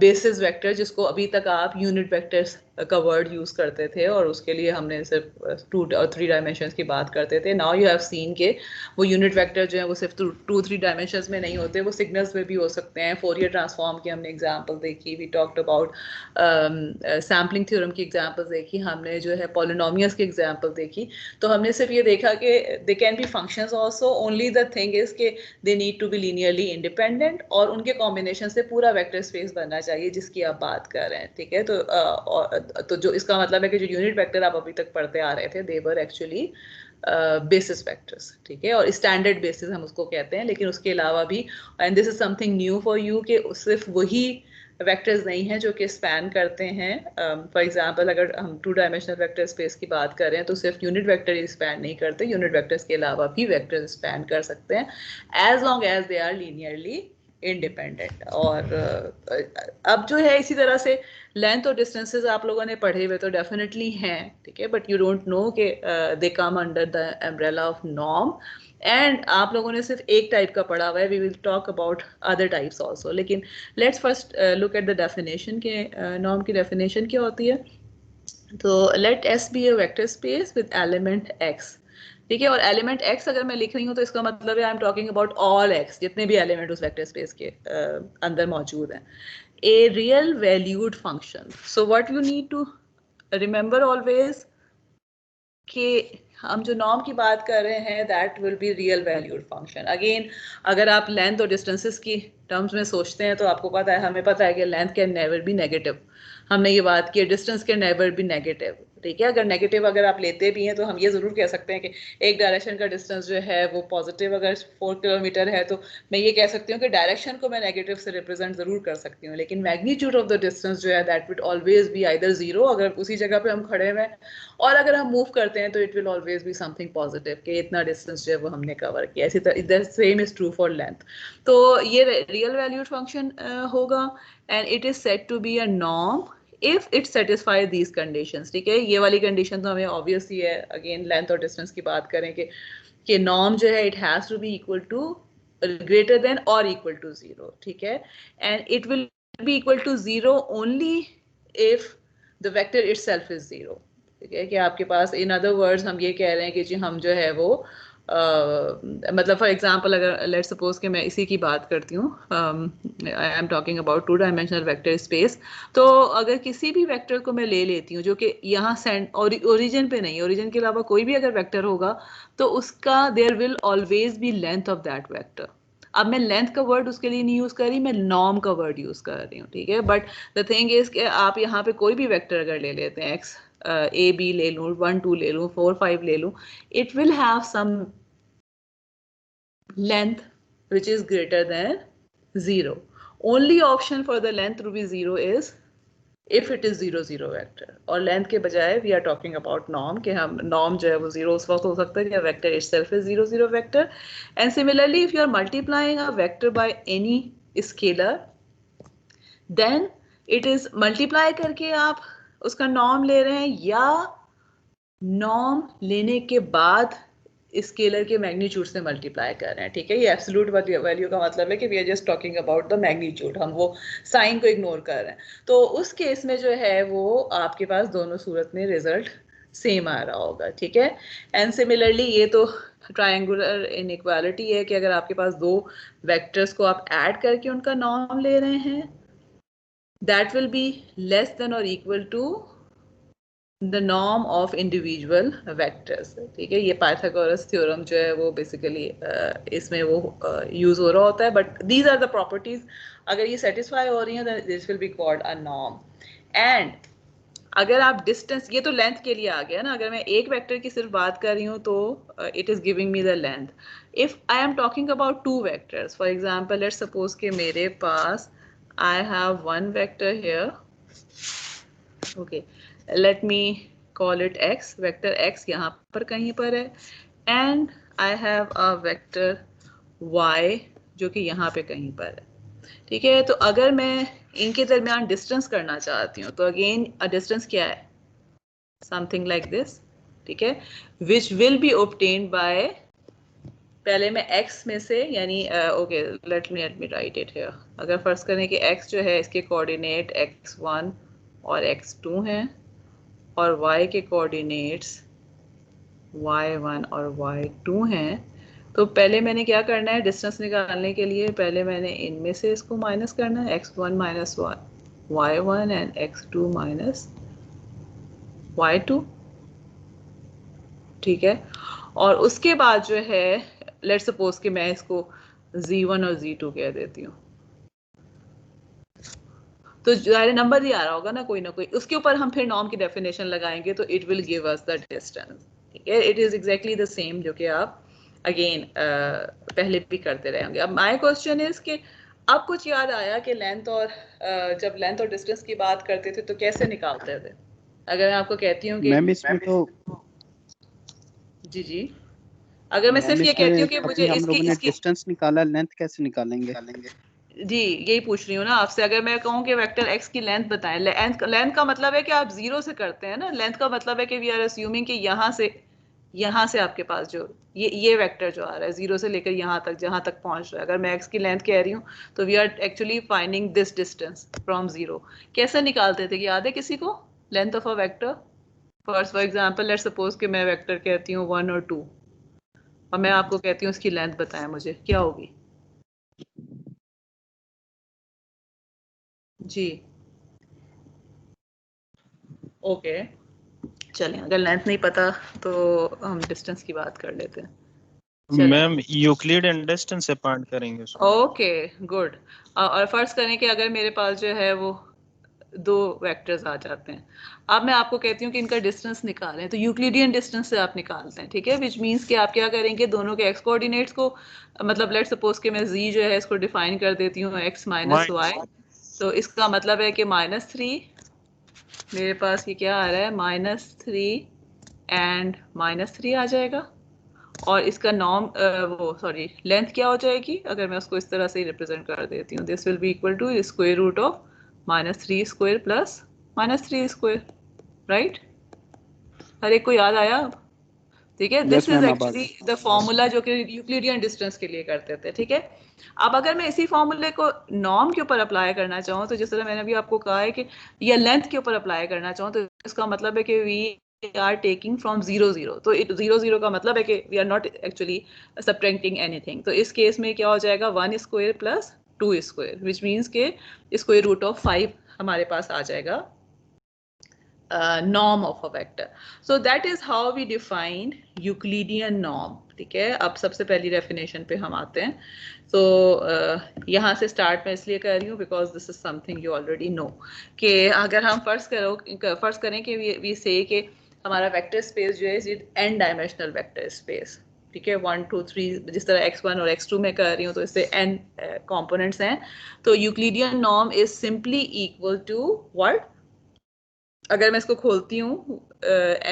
basis vector, जिसको अभी तक आप यूनिट वेक्टर्स का वर्ड यूज़ करते थे और उसके लिए हमने सिर्फ 2 और 3 डायमेंशंस की बात करते थे। नाउ यू हैव सीन के वो यूनिट वेक्टर जो है वो सिर्फ 2-3 डायमेंशंस में नहीं होते, वो सिग्नल्स में भी हो सकते हैं। फोरियर ट्रांसफॉर्म की हमने एग्जांपल देखी, we talked about sampling theorem की एग्जांपल देखी, हमने जो है पॉलिनोमियल्स की एग्जांपल देखी। तो हमने सिर्फ ये देखा कि they can be functions also, only the thing is के they need to be linearly independent और उनके कॉम्बिनेशन से पूरा वेक्टर स्पेस बनना चाहिए जिसकी आप बात कर रहे हैं। ठीक है, तो जो इसका मतलब है कि जो यूनिट वेक्टर आप अभी तक पढ़ते आ रहे थे दे वर एक्चुअली बेसिस वेक्टर्स। ठीक है, और स्टैंडर्ड बेसिस हम उसको कहते हैं, लेकिन उसके अलावा भी and this is something new for you कि सिर्फ वही वेक्टर्स नहीं हैं जो कि स्पैन करते हैं। फॉर एग्जांपल अगर हम 2 डायमेंशनल वेक्टर स्पेस की बात कर रहे हैं तो सिर्फ यूनिट वेक्टर ही स्पैन नहीं करते, यूनिट वेक्टर्स के अलावा भी वेक्टर्स स्पैन कर सकते हैं as long as they are linearly independent. और अब जो है इसी तरह से लेंथ और डिस्टेंसेस आप लोगों ने पढ़े हुए तो डेफिनेटली हैं। ठीक है, बट यू डोंट नो कि they come under the umbrella of norm and आप लोगों ने सिर्फ एक टाइप का पढ़ा हुआ है, we will talk about other types also. लेकिन let's first look at the definition के नॉर्म की डेफिनेशन क्या होती है। तो let S be a vector space with element X. ठीक है, और एलिमेंट एक्स अगर मैं लिख रही हूँ तो इसका मतलब है आई am talking about all x, जितने भी एलिमेंट उस वेक्टर स्पेस के अंदर मौजूद हैं। A real valued function. So what you need to remember always कि हम जो नॉर्म की बात कर रहे हैं that will be real valued function. Again अगर आप लेंथ और डिस्टेंसेस की टर्म्स में सोचते हैं तो आपको पता है, हमें पता है कि length can never be negative, हमने ये बात की, distance can never be negative. ठीक है, अगर नेगेटिव अगर आप लेते भी हैं तो हम ये ज़रूर कह सकते हैं कि एक डायरेक्शन का डिस्टेंस जो है वो पॉजिटिव अगर 4 किलोमीटर है तो मैं ये कह सकती हूँ कि डायरेक्शन को मैं नेगेटिव से रिप्रेजेंट ज़रूर कर सकती हूँ, लेकिन मैग्नीट्यूड ऑफ द डिस्टेंस जो है that will always be either zero अगर उसी जगह पे हम खड़े हुए, और अगर हम मूव करते हैं तो it will always be something positive कि इतना डिस्टेंस जो है वो हमने कवर किया। इसी तरह same is true for length. तो ये रियल वैल्यूड फंक्शन होगा and it is said to be a norm if it satisfy these conditions। ठीक है, ये वाली कंडीशन तो हमें ऑब्वियस ही है, अगेन लेंथ और डिस्टेंस की बात करें कि नॉर्म जो है it has to be equal to greater than और इक्वल टू 0। ठीक है, and it will be equal to 0 only if the vector itself is 0। ठीक है, कि आपके पास इन अदर वर्ड्स हम ये कह रहे हैं कि जी हम जो है वो मतलब फॉर एग्जांपल अगर लेट्स सपोज कि मैं इसी की बात करती हूँ, आई am talking about 2 dimensional vector space. तो अगर किसी भी वेक्टर को मैं ले लेती हूँ जो कि यहाँ ओरिजिन पे नहीं, ओरिजिन के अलावा कोई भी अगर वेक्टर होगा तो उसका there will always be length of that vector. अब मैं लेंथ का वर्ड उसके लिए नहीं यूज कर रही, मैं नॉर्म का वर्ड यूज कर रही हूँ। ठीक है, बट द थिंग इज कि आप यहाँ पे कोई भी वेक्टर अगर ले लेते हैं एक्स, ए बी ले लूँ, 1 2 ले लूँ, 4 5 ले लूँ, it will have some length which is greater than 0. Only option for the length to be 0 is if it is 0 0 vector, और लेंथ के बजाय we are talking about norm कि हम norm जो है वो 0 उस वक्त हो सकता है कि vector itself is 0 0 vector। and similarly if you are multiplying a vector by any scalar then it is multiply करके आप उसका norm ले रहे हैं या नॉर्म लेने के बाद स्केलर के मैग्नीट्यूड से मल्टीप्लाई कर रहे हैं। ठीक है, ये एब्सोल्यूट वैल्यू का मतलब है कि we are just talking about the magnitude, हम वो साइन को इग्नोर कर रहे हैं। तो उस केस में जो है वो आपके पास दोनों सूरत में रिजल्ट सेम आ रहा होगा, ठीक है। एंड सिमिलरली ये तो ट्रायंगुलर इनइक्वालिटी है कि अगर आपके पास दो वेक्टर्स को आप ऐड करके उनका नॉर्म ले रहे हैं, that will be less than और equal to the norm of individual vectors, ठीक है। ये पाइथागोरस थ्योरम जो है वो बेसिकली इसमें वो यूज हो रहा होता है, but these are the properties. अगर ये सेटिस्फाई हो रही हैं this will be called a norm. And अगर आप डिस्टेंस, ये तो लेंथ के लिए आ गया ना, अगर मैं एक वेक्टर की सिर्फ बात कर रही हूँ तो it is giving me the length. If I am talking about two vectors, for example let's suppose कि मेरे पास I have one vector here, okay, let me call it x, vector x यहाँ पर कहीं पर है, and I have a vector y जो कि यहाँ पे कहीं पर है, ठीक है। तो अगर मैं इनके दरमियान डिस्टेंस करना चाहती हूँ तो अगेन अ डिस्टेंस क्या है, समथिंग लाइक दिस, ठीक है, which will be obtained by, पहले मैं x में से यानी okay let me right it here. अगर फर्ज करें कि x जो है इसके कोऑर्डिनेट x1 और x2 हैं और y के कोऑर्डिनेट्स y1 और y2 हैं, तो पहले मैंने क्या करना है, डिस्टेंस निकालने के लिए पहले मैंने इनमें से इसको माइनस करना है, x1 minus y1 and x2 minus y2, ठीक है। और उसके बाद जो है लेट्स सपोज कि मैं इसको z1 और z2 कह देती हूँ, तो जाहिर नंबर ही आ रहा होगा ना कोई, उसके ऊपर हम फिर नॉर्म की डेफिनेशन लगाएंगे तो it will give us the distance, ठीक है। It is exactly the same जो कि आप अगेन पहले भी करते रहे होंगे। अब माय क्वेश्चन इज कि अब कुछ याद आया कि लेंथ और जब लेंथ और डिस्टेंस की बात करते थे तो कैसे निकालते थे। अगर मैं आपको कहती हूँ कि मैम इसमें तो जी अगर मैं सिर्फ मैम ये कहती हूँ इसमें कि मुझे अभी हम लोगों ने इसकी डिस्टेंस निकाला, लेंथ कैसे निकालेंगे? जी यही पूछ रही हूँ ना आपसे। अगर मैं कहूँ कि वेक्टर x की लेंथ बताएं, लेंथ का मतलब है कि आप जीरो से करते हैं ना, लेंथ का मतलब है कि वी आर अस्यूमिंग कि यहाँ से आपके पास जो ये वेक्टर जो आ रहा है जीरो से लेकर यहाँ तक जहाँ तक पहुँच रहा है, अगर मैं x की लेंथ कह रही हूँ तो we are actually finding this distance from zero. कैसे निकालते थे, याद है किसी को, length of a vector? For example let's suppose कि मैं वेक्टर कहती हूँ 1 और 2 और मैं आपको कहती हूँ उसकी लेंथ बताएं मुझे, क्या होगी? जी ओके चलें, अगर लेंथ नहीं पता तो हम डिस्टेंस की बात कर लेते हैं। मैम यूक्लिडियन डिस्टेंस से पार्ट करेंगे उसको। Okay good. और फर्ज करें कि अगर मेरे पास जो है वो दो वेक्टर्स आ जाते हैं, अब मैं आपको कहती हूँ कि इनका डिस्टेंस निकालें, तो यूक्लिडियन डिस्टेंस से आप निकालते हैं, ठीक है। विच मीन्स कि आप क्या करेंगे, दोनों के एक्स कोऑर्डिनेट्स को, मतलब लेट्स सपोज कि मैं z जो है इसको डिफाइन कर देती हूँ x माइनस वाई, तो इसका मतलब है कि -3, मेरे पास ये क्या आ रहा है -3 एंड -3 आ जाएगा, और इसका नॉर्म वो सॉरी लेंथ क्या हो जाएगी, अगर मैं उसको इस तरह से रिप्रेजेंट कर देती हूँ, this will be equal to square root of -3 square plus -3 square, right. हर एक को याद आया? ठीक है, दिस यस इज मैम अब आ एक्चुअली द फॉर्मूला जो कि यूक्लिडियन डिस्टेंस के लिए करते थे, ठीक है। अब अगर मैं इसी फॉर्मूले को नॉर्म के ऊपर अप्लाई करना चाहूँ, तो जिस तरह मैंने अभी आपको कहा है कि या लेंथ के ऊपर अप्लाई करना चाहूँ, तो इसका मतलब है कि वी आर टेकिंग फ्रॉम 0 0, तो 0 0 का मतलब है कि we are not actually subtracting anything. तो इस केस में क्या हो जाएगा, 1 square plus 2 square, which means के स्क्वायर रूट ऑफ 5 हमारे पास आ जाएगा norm of a vector. So that is how we define Euclidean norm, ठीक है। अब सबसे पहली डेफिनेशन पे हम आते हैं। तो यहाँ से स्टार्ट मैं इसलिए कर रही हूँ because this is something you already know, कि अगर हम फर्ज करें कि वी से कि हमारा वेक्टर स्पेस जो है is n dimensional vector space, ठीक है, 1 2 3, जिस तरह x1 और x2 में कर रही हूँ तो इससे n कंपोनेंट्स हैं। तो Euclidean norm is simply equal to what, अगर मैं इसको खोलती हूँ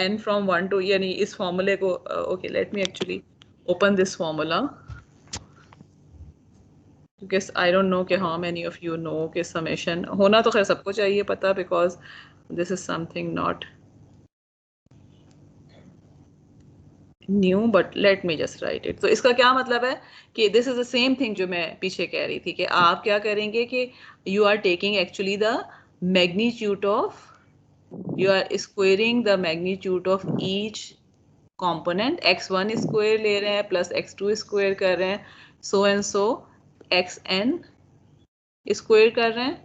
n फ्रॉम 1 टू, यानी इस फॉर्मूले को, okay let me actually open this formula, because I don't know कि how many of you know कि summation होना तो खैर सबको चाहिए पता, because this is something not new, but let me just write it. तो इसका क्या मतलब है कि this is the same thing जो मैं पीछे कह रही थी, कि आप क्या करेंगे कि you are taking actually the magnitude of you are squaring the magnitude of each component. x1 square ले रहे हैं प्लस x2 स्क्वायर कर रहे हैं, so and so xn square कर रहे हैं,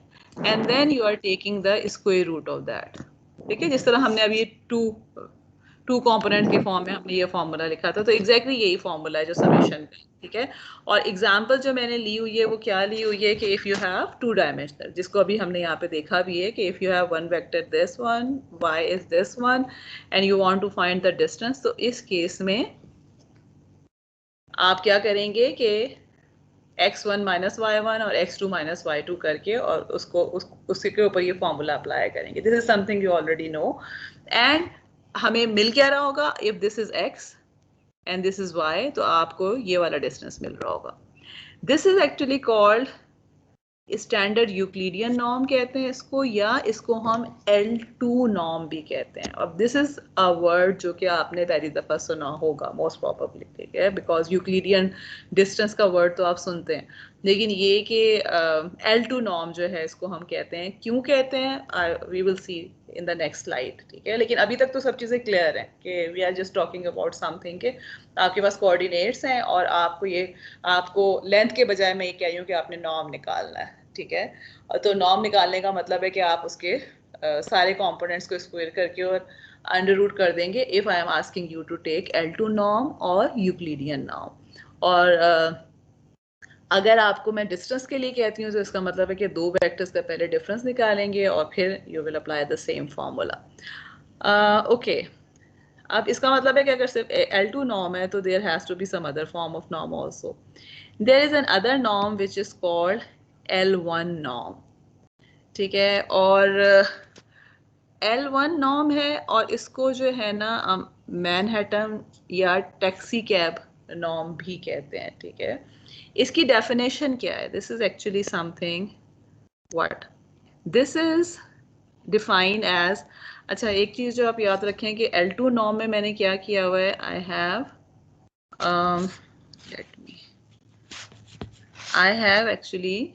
and then you are taking the square root of that. ठीक है, जिस तरह हमने अभी टू कंपोनेंट के फॉर्म में हमने ये फॉर्मूला लिखा था, तो एग्जैक्टली यही फॉर्मूला है जो समेशन का, ठीक है। और एग्जांपल जो मैंने ली हुई है वो क्या ली हुई है कि if you have two dimensional, जिसको अभी हमने यहाँ पे देखा भी है कि if you have one vector this one, y is this one and you want to find the distance, तो इस केस में आप क्या करेंगे कि x1 माइनस y1 और x2 माइनस y2 करके और उसके ऊपर ये फॉर्मूला अप्लाई करेंगे। This is something you already know, and हमें मिल क्या रहा होगा, if this is x and this is y, तो आपको ये वाला डिस्टेंस मिल रहा होगा। This is actually called standard Euclidean norm कहते हैं इसको, या इसको हम L2 नॉर्म भी कहते हैं। अब दिस इज अ वर्ड जो कि आपने पहली दफा सुना होगा मोस्ट प्रोबेबली, ठीक है, बिकॉज यूक्लिडियन डिस्टेंस का वर्ड तो आप सुनते हैं, लेकिन ये कि L2 नॉर्म जो है इसको हम कहते हैं, क्यों कहते हैं we will see in the next slide, ठीक है। लेकिन अभी तक तो सब चीज़ें क्लियर हैं कि we are just talking about something के आपके पास कोऑर्डिनेट्स हैं और आपको लेंथ के बजाय मैं ये कह रही हूँ कि आपने नॉर्म निकालना है, ठीक है। तो नॉर्म निकालने का मतलब है कि आप उसके सारे कंपोनेंट्स को स्क्वायर करके और अंडर रूट कर देंगे if I am asking you to take L2 norm और यूक्लिडियन नॉर्म। और अगर आपको मैं डिस्टेंस के लिए कहती हूँ तो इसका मतलब है कि दो वेक्टर्स का पहले डिफरेंस निकालेंगे और फिर you will apply the same formula. Okay, अब इसका मतलब है कि अगर सिर्फ L2 नॉर्म है तो there has to be some other form of norm also. There is another norm which is called L1 norm, ठीक है। और L1 नॉर्म है और इसको जो है ना मैनहट्टन या टैक्सी कैब नॉर्म भी कहते हैं, ठीक है। इसकी डेफिनेशन क्या है? This is actually something what this is define as, अच्छा एक चीज जो आप याद रखें कि L2 नॉर्म में मैंने क्या किया हुआ है, I have actually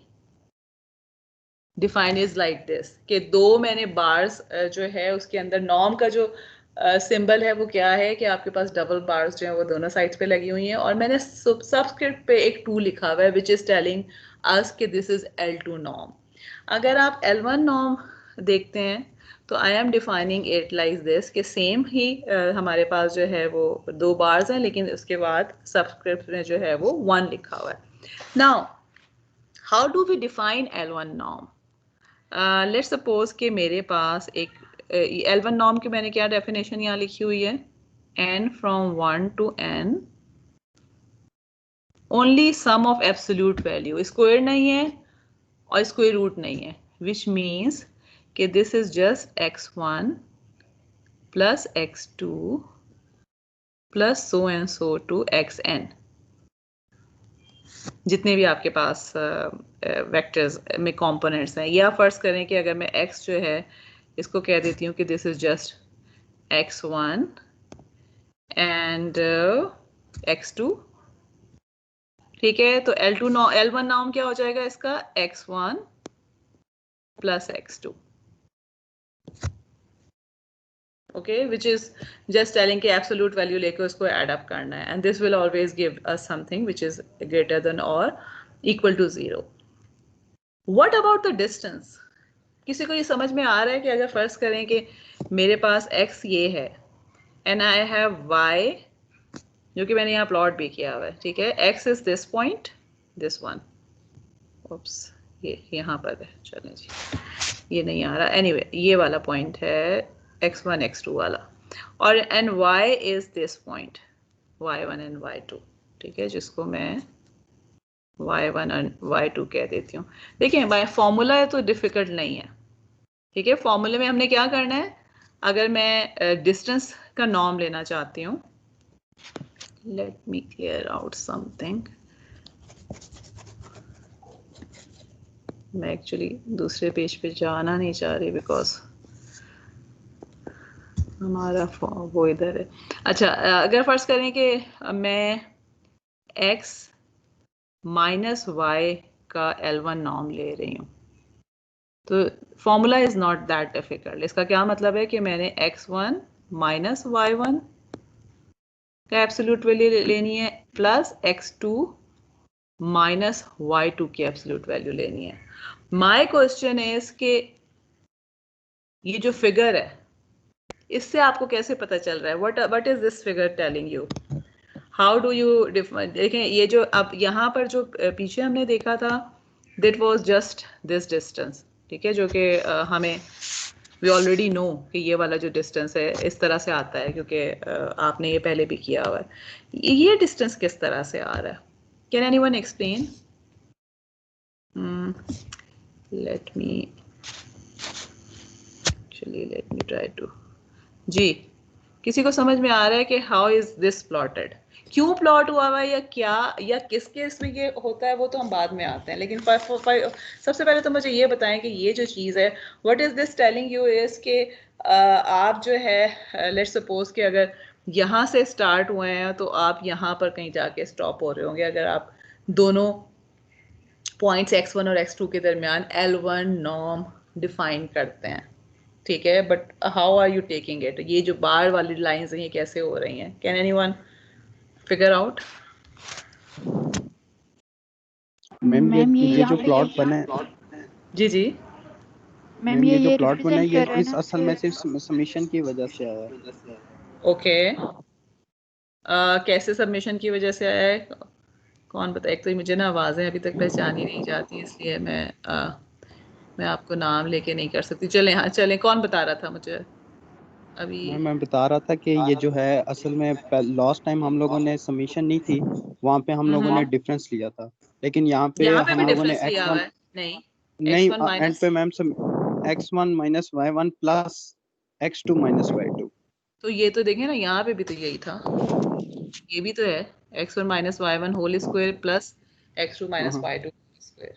define is like this कि दो मैंने बार्स जो है उसके अंदर नॉर्म का जो सिंबल है वो क्या है कि आपके पास डबल बार्स जो है वो दोनों साइड्स पे लगी हुई हैं और मैंने सबस्क्रिप्ट पे एक 2 लिखा हुआ है विच इज टेलिंग अस कि दिस इज L2 नॉर्म। अगर आप L1 नॉर्म देखते हैं तो I am defining it like this कि सेम ही हमारे पास जो है वो 2 बार्स हैं लेकिन उसके बाद सबस्क्रिप्ट में जो है वो 1 लिखा हुआ है। Now how do we define L1 norm? Let's suppose कि मेरे पास एक L1 नॉर्म की मैंने क्या डेफिनेशन यहाँ लिखी हुई है, n from 1 to n only sum of absolute value, square नहीं है और स्क्वायर रूट नहीं है, विच मीन्स कि this is just x1 plus x2 plus so and so to xn, जितने भी आपके पास वेक्टर्स में कंपोनेंट्स हैं। या फर्ज करें कि अगर मैं x जो है इसको कह देती हूँ कि this is just x1 and x2, ठीक है। तो L1 नॉर्म क्या हो जाएगा इसका, x1 plus x2, okay, which is just telling कि एब्सोल्यूट वैल्यू लेकर उसको एड अप करना है and this will always give us something which is greater than और equal to 0। What about the distance? किसी को ये समझ में आ रहा है कि अगर फर्ज करें कि मेरे पास x ये है एंड आई हैव y जो कि मैंने यहाँ प्लॉट भी किया हुआ है, ठीक है, x is this point, this one, oops ये यहाँ पर है, चलें जी ये नहीं आ रहा, एनीवे ये वाला पॉइंट है x1 x2 वाला, और and y is this point y1 and y2, ठीक है, जिसको मैं y1 और y2 कह देती हूँ। देखिए बाय फॉर्मूला है तो डिफिकल्ट नहीं है, ठीक है। फॉर्मूले में हमने क्या करना है, अगर मैं डिस्टेंस का नॉर्म लेना चाहती हूँ, let me clear out something, मैं एक्चुअली दूसरे पेज पे जाना नहीं चाह रही बिकॉज हमारा वो इधर है। अच्छा अगर फर्ज करें कि मैं x माइनस y का L1 नॉर्म ले रही हूँ, तो formula is not that difficult. इसका क्या मतलब है कि मैंने x1 माइनस y1 का एब्सोल्यूट वैल्यू लेनी है प्लस x2 माइनस y2 की एब्सोल्यूट वैल्यू लेनी है। माय क्वेश्चन इज कि ये जो फिगर है इससे आपको कैसे पता चल रहा है? What is this figure telling you? How do you देखें, ये जो अब यहाँ पर जो पीछे हमने देखा था that was just this distance, ठीक है, जो कि हमें वी ऑलरेडी नो कि ये वाला जो डिस्टेंस है इस तरह से आता है क्योंकि आपने ये पहले भी किया हुआ है। ये डिस्टेंस किस तरह से आ रहा है? Can anyone explain? Let me try to. जी, किसी को समझ में आ रहा है कि हाउ इज दिस प्लॉटेड? क्यों प्लॉट हुआ हुआ है या क्या या किस केस में ये होता है वो तो हम बाद में आते हैं, लेकिन सबसे पहले तो मुझे ये बताएं कि ये जो चीज़ है what is this telling you is कि आप जो है लेट्स सपोज कि अगर यहाँ से स्टार्ट हुए हैं तो आप यहाँ पर कहीं जाके स्टॉप हो रहे होंगे अगर आप दोनों पॉइंट्स x1 और x2 के दरमियान L1 नॉर्म डिफाइन करते हैं, ठीक है, but how are you taking it? ये जो बार वाली लाइंस हैं ये कैसे हो रही हैं? Can anyone figure out? Ma'am ये जो प्लॉट बना है, जी जी मैम ये जो प्लॉट बना है रिप्रेजेंट ये कर रहा है इस ना असल में सिर्फ समीशन की वजह से आया है। ओके। कैसे सबमिशन की वजह से आया है? कौन बताए? एक तो मुझे ना आवाज़ें अभी तक पहचानी नहीं जाती इसलिए मैं आपको नाम लेके नहीं कर सकती। चलें, हाँ चलें, कौन बता रहा था मुझे अभी? मैं बता रहा था कि ये जो है असल में लास्ट टाइम हम लोगों ने सबमिशन नहीं थी, वहाँ पे हम लोगों ने डिफरेंस लिया था, लेकिन यहाँ पे यहाँ पे भी हम लोगों ने डिफरेंस लिया हुआ है? नहीं, नहीं x1 एंड माइनस, पे ma'am x1 minus y1 plus x2 minus y2। तो ये तो देखें ना यहाँ पे भी तो यही था, ये भी तो है x1 minus y1 whole square plus x2 minus y2 square.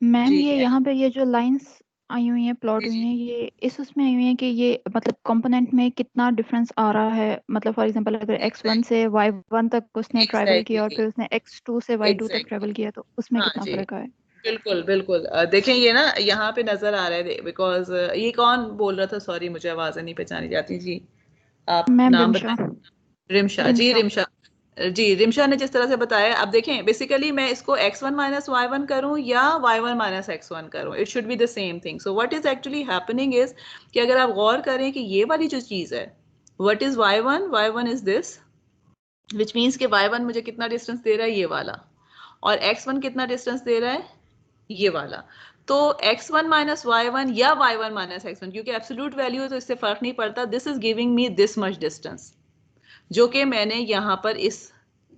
Ma'am जी ये यहाँ पे ये जो लाइंस आई हुई हैं प्लॉट जी हुई जी हैं ये इस उसमें आई हुई हैं कि ये मतलब कंपोनेंट में कितना डिफरेंस आ रहा है, मतलब फॉर एग्जांपल अगर x1 से y1 तक उसने ट्रैवल किया और एग्जैक्टली फिर उसने x2 से y2 तक एग्जैक्टली, ट्रैवल किया तो उसमें हाँ कितना जी, फर्क आया? बिल्कुल बिल्कुल। देखें ये ना यहाँ पे नजर आ रहा है बिकॉज ये कौन बोल रहा था? सॉरी मुझे आवाजें नहीं पहचानी जाती। जी आप मैम नाम रिमशा। बताएं। रिमशा जी, रिमशा। रिमशा जी, रिमशा ने जिस तरह से बताया, अब देखें बेसिकली मैं इसको x1 माइनस y1 करूं या y1 माइनस x1 करूं, it should be the same thing. So what is actually happening is कि अगर आप गौर करें कि ये वाली जो चीज है what is y1 is this, which means कि y1 मुझे कितना डिस्टेंस दे रहा है? ये वाला। और x1 कितना डिस्टेंस दे रहा है? ये वाला। तो x1 माइनस y1 या y1 माइनस x1, क्योंकि एब्सोल्यूट वैल्यू है तो इससे फर्क नहीं पड़ता, this is giving me this much distance जो कि मैंने यहाँ पर इस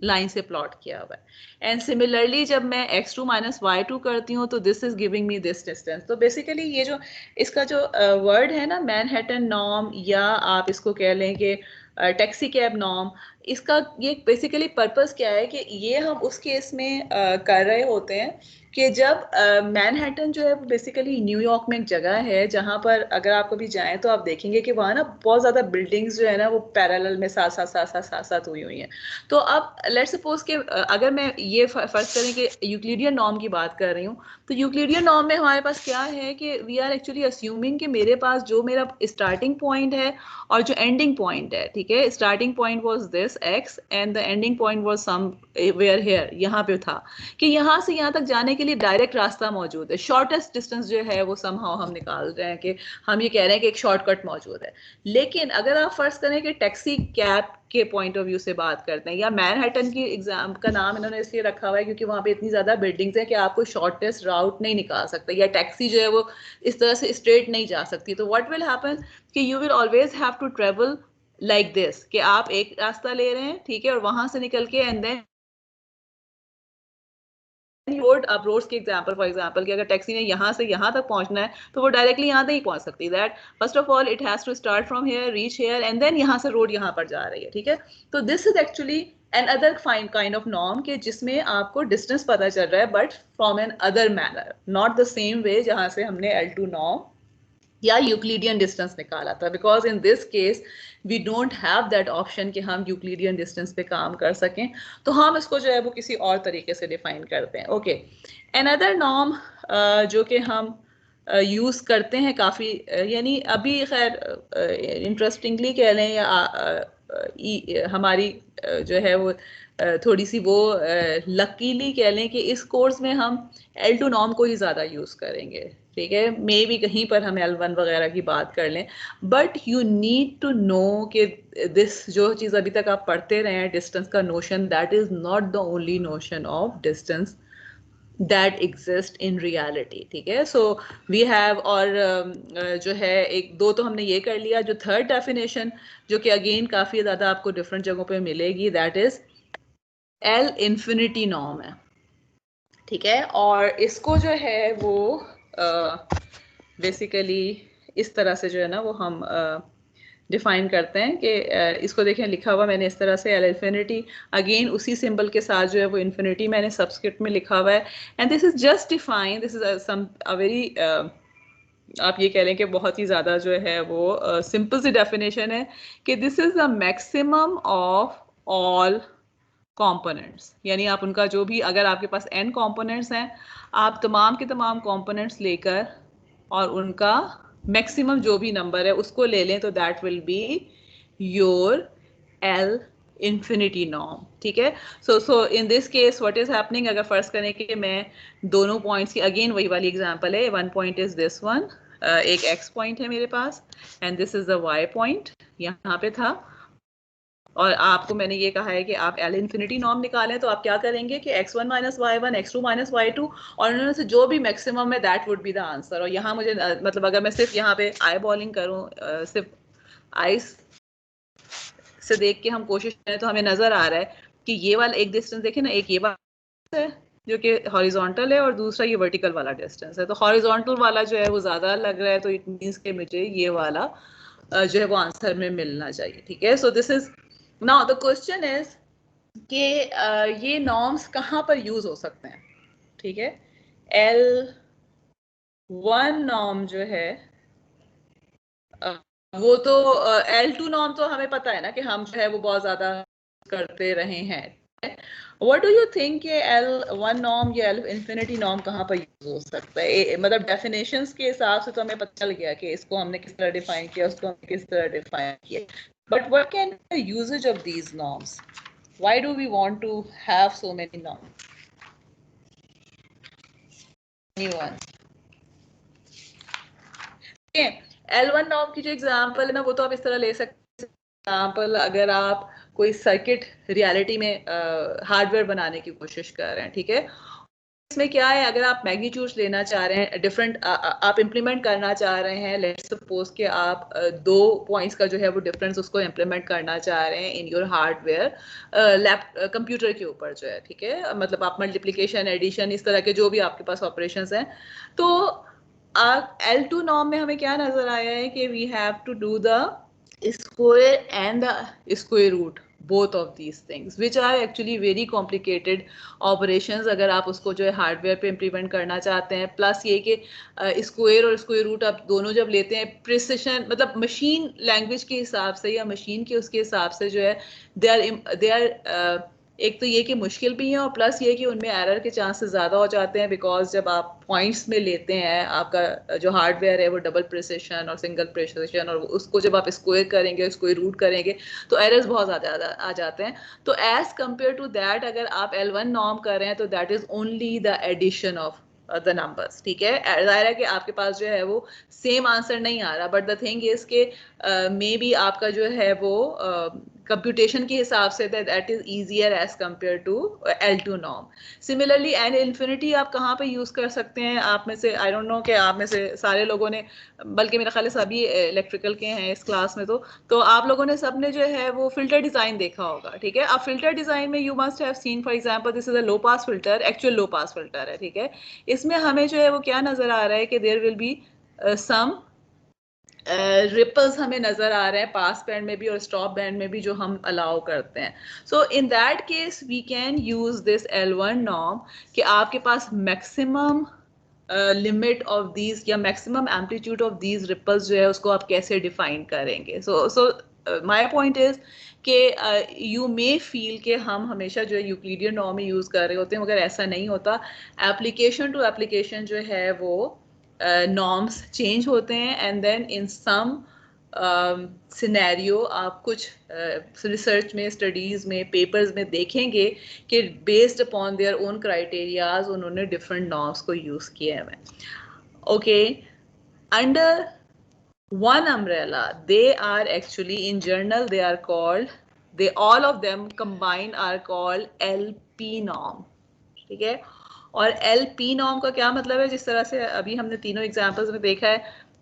लाइन से प्लॉट किया हुआ है। एंड सिमिलरली जब मैं x2 माइनस y2 करती हूँ तो this is giving me this distance. तो बेसिकली ये जो इसका जो वर्ड है ना मैनहट्टन नॉर्म, या आप इसको कह लें कि टैक्सी कैब नॉर्म, इसका ये बेसिकली पर्पस क्या है कि ये हम उस केस में कर रहे होते हैं कि जब मैनहट्टन जो है बेसिकली न्यूयॉर्क में एक जगह है जहाँ पर अगर आप कभी जाएं तो आप देखेंगे कि वहाँ ना बहुत ज़्यादा बिल्डिंग्स जो है ना वो पैरेलल में साथ साथ हुई हुई हैं। तो अब लेट्स सपोज कि अगर मैं ये फर्ज करें कि यूक्लिडियन नॉर्म की बात कर रही हूँ, तो यूक्लिडियन नॉर्म में हमारे पास क्या है कि वी आर एक्चुअली अस्यूमिंग कि मेरे पास जो मेरा स्टार्टिंग पॉइंट है और जो एंडिंग पॉइंट है, ठीक है, starting point was this x and the ending point was somewhere here, यहाँ पे था कि यहाँ से यहाँ तक जाने के लिए डायरेक्ट रास्ता मौजूद है, शॉर्टेस्ट डिस्टेंस जो है वो समहाउ हम निकाल रहे हैं कि हम ये कह रहे हैं कि एक शॉर्टकट मौजूद है। लेकिन अगर आप फर्ज करें कि टैक्सी कैब के पॉइंट ऑफ व्यू से बात करते हैं, या मैनहट्टन की एग्जाम का नाम इन्होंने इसलिए रखा हुआ है क्योंकि वहाँ पे इतनी ज़्यादा बिल्डिंग्स है कि आपको शॉर्टेस्ट राउट नहीं निकाल सकते, या टैक्सी जो है वो इस तरह से स्ट्रेट नहीं जा सकती। तो व्हाट विल हैपन कि you will always have to travel like this, कि आप एक रास्ता ले रहे हैं, ठीक है, और वहां से निकल के एंड देन रोड, आप रोड्स के एग्जांपल फॉर एग्जांपल कि अगर टैक्सी ने यहाँ से यहाँ तक पहुंचना है तो वो डायरेक्टली यहाँ तक ही पहुंच सकती है। That first of all it has to start from here, reach here and then यहाँ से रोड यहाँ पर जा रही है, ठीक है। तो this is actually another fine kind of norm के जिसमें आपको डिस्टेंस पता चल रहा है but from another manner, not the same way जहाँ से हमने L2 नॉर्म या यूक्लिडियन डिस्टेंस निकाला था, because in this case we don't have that option कि हम यूक्लिडियन डिस्टेंस पे काम कर सकें, तो हम इसको जो है वो किसी और तरीके से डिफाइन करते हैं। ओके, अनदर नॉर्म जो कि हम यूज़ करते हैं काफ़ी, यानी अभी खैर इंटरेस्टिंगली कह लें या हमारी जो है वो थोड़ी सी वो लकीली कह लें कि इस कोर्स में हम L2 नॉर्म को ही ज़्यादा यूज़ करेंगे, ठीक है। मे बी कहीं पर हम L1 वगैरह की बात कर लें, but you need to know कि दिस जो चीज़ अभी तक आप पढ़ते रहे हैं डिस्टेंस का notion, that is not the only notion of distance that exist in reality, ठीक है। so we have, और जो है एक दो तो हमने ये कर लिया, जो थर्ड डेफिनेशन जो कि अगेन काफ़ी ज़्यादा आपको डिफरेंट जगहों पे मिलेगी, that is L infinity norm है, ठीक है। और इसको जो है वो बेसिकली इस तरह से जो है ना वो हम डिफाइन करते हैं कि इसको देखें लिखा हुआ मैंने इस तरह से L इंफिनिटी, अगेन उसी सिंबल के साथ जो है वो इंफिनिटी मैंने सबस्क्रिप्ट में लिखा हुआ है, and this is just define, this is some a very आप ये कह लें कि बहुत ही ज़्यादा जो है वो सिंपल सी डेफिनेशन है कि this is the maximum of all components, यानी आप उनका जो भी, अगर आपके पास n कंपोनेंट्स हैं, आप तमाम के तमाम कंपोनेंट्स लेकर और उनका मैक्सिमम जो भी नंबर है उसको ले लें, तो that will be your L infinity norm, ठीक है। So in this case what is happening, अगर फर्ज करें कि मैं दोनों पॉइंट्स की, अगेन वही वाली एग्जांपल है, one point is this one, एक x पॉइंट है मेरे पास and this is the y point यहाँ पे था, और आपको मैंने ये कहा है कि आप L इंफिनिटी नॉर्म निकालें, तो आप क्या करेंगे कि x1 minus y1 x2 minus y2, और उन्होंने से जो भी मैक्सिमम है that would be the answer. और यहाँ मुझे मतलब अगर मैं सिर्फ यहाँ पे आई बॉलिंग करूँ, सिर्फ आई से देख के हम कोशिश करें, तो हमें नजर आ रहा है कि ये वाला एक डिस्टेंस देखें ना, एक ये वाला है जो कि हॉरिजॉन्टल है और दूसरा ये वर्टिकल वाला डिस्टेंस है, तो हॉरिजॉन्टल वाला जो है वो ज्यादा लग रहा है, तो इट मीन्स कि मुझे ये वाला जो है वो आंसर में मिलना चाहिए, ठीक है। So this is now the question is कि ये नॉर्म्स कहाँ पर यूज हो सकते हैं, ठीक है। L1 नॉर्म जो है वो तो L2 नॉर्म तो हमें पता है ना कि हम जो है वो बहुत ज्यादा करते रहे हैं। What do you think कि L1 नॉर्म या L इंफिनिटी नॉर्म कहाँ पर यूज हो सकता है? मतलब डेफिनेशंस के हिसाब से तो हमें पता चल गया कि इसको हमने किस तरह डिफाइन किया, उसको हमने किस तरह डिफाइन किया, but what can be the usage of these norms? Why do we want to have so many norms? Anyone? Okay. L1 norm की जो एग्जांपल है ना, वो तो आप इस तरह ले सकते हैं, एग्जांपल अगर आप कोई सर्किट रियलिटी में हार्डवेयर बनाने की कोशिश कर रहे हैं, ठीक है। इसमें क्या है, अगर आप मैग्नीट्यूड्स लेना चाह रहे हैं, डिफरेंट आप इम्प्लीमेंट करना चाह रहे हैं, लेट्स सपोज कि आप दो पॉइंट्स का जो है वो डिफरेंस उसको इम्प्लीमेंट करना चाह रहे हैं इन योर हार्डवेयर कंप्यूटर के ऊपर जो है, ठीक है। मतलब आप मल्टीप्लिकेशन, एडिशन, इस तरह के जो भी आपके पास ऑपरेशंस हैं, तो L2 नॉर्म में हमें क्या नजर आया है कि we have to do the square and the square root, both of these things which are actually very complicated operations, अगर आप उसको जो है हार्डवेयर पे इम्प्लीमेंट करना चाहते हैं। प्लस ये कि स्क्वायर और स्क्वायर रूट आप दोनों जब लेते हैं, प्रिसिशन मतलब मशीन लैंग्वेज के हिसाब से या मशीन के उसके हिसाब से जो है दे आर एक तो ये कि मुश्किल भी है, और प्लस ये कि उनमें एरर के चांसेस ज़्यादा हो जाते हैं, बिकॉज जब आप पॉइंट्स में लेते हैं, आपका जो हार्डवेयर है वो डबल प्रिसिशन और सिंगल प्रिसिशन, और उसको जब आप स्क्वायर करेंगे, स्क्वायर रूट करेंगे, तो एरर्स बहुत ज़्यादा आ जाते हैं। तो एज कम्पेयर टू दैट, अगर आप L1 नॉर्म कर रहे हैं, तो that is only the addition of the numbers, ठीक है। जाहिर है कि आपके पास जो है वो सेम आंसर नहीं आ रहा, बट द थिंग इज के मे बी आपका जो है वो कंप्यूटेशन के हिसाब से that is easier as compare to L2 norm. Similarly L infinity आप कहाँ पे यूज कर सकते हैं? आप में से आई डोंट नो कि आप में से सारे लोगों ने, बल्कि मेरा ख्याल है सभी इलेक्ट्रिकल के हैं इस क्लास में, तो आप लोगों ने सबने जो है वो फिल्टर डिजाइन देखा होगा, ठीक है। अब फिल्टर डिजाइन में you must have seen, for example this is a low pass filter, actual low pass filter है, ठीक है। इसमें हमें जो है वो क्या नजर आ रहा है कि there will be some ripples हमें नजर आ रहे हैं पास बैंड में भी और स्टॉप बैंड में भी, जो हम अलाउ करते हैं। So in that case we can use this L1 norm कि आपके पास मैक्सिमम लिमिट ऑफ दीज या maximum amplitude of these ripples जो है उसको आप कैसे डिफाइन करेंगे. सो माय पॉइंट इज कि यू मे फील कि हम हमेशा जो है यूक्लिडियन नॉर्म ही यूज कर रहे होते हैं, मगर ऐसा नहीं होता. एप्लीकेशन टू एप्लीकेशन जो है वो नॉर्म्स चेंज होते हैं, and then in some scenario आप कुछ रिसर्च में, स्टडीज़ में, पेपर्स में देखेंगे कि based upon their own criterias उन्होंने डिफरेंट नॉर्म्स को यूज़ किए हैं. Okay, under one umbrella they are actually in journal they are called, they all of them combined are called LP norm. ठीक है, और LP norm का क्या मतलब है? जिस तरह से अभी हमने तीनों एग्जांपल्स में देखा है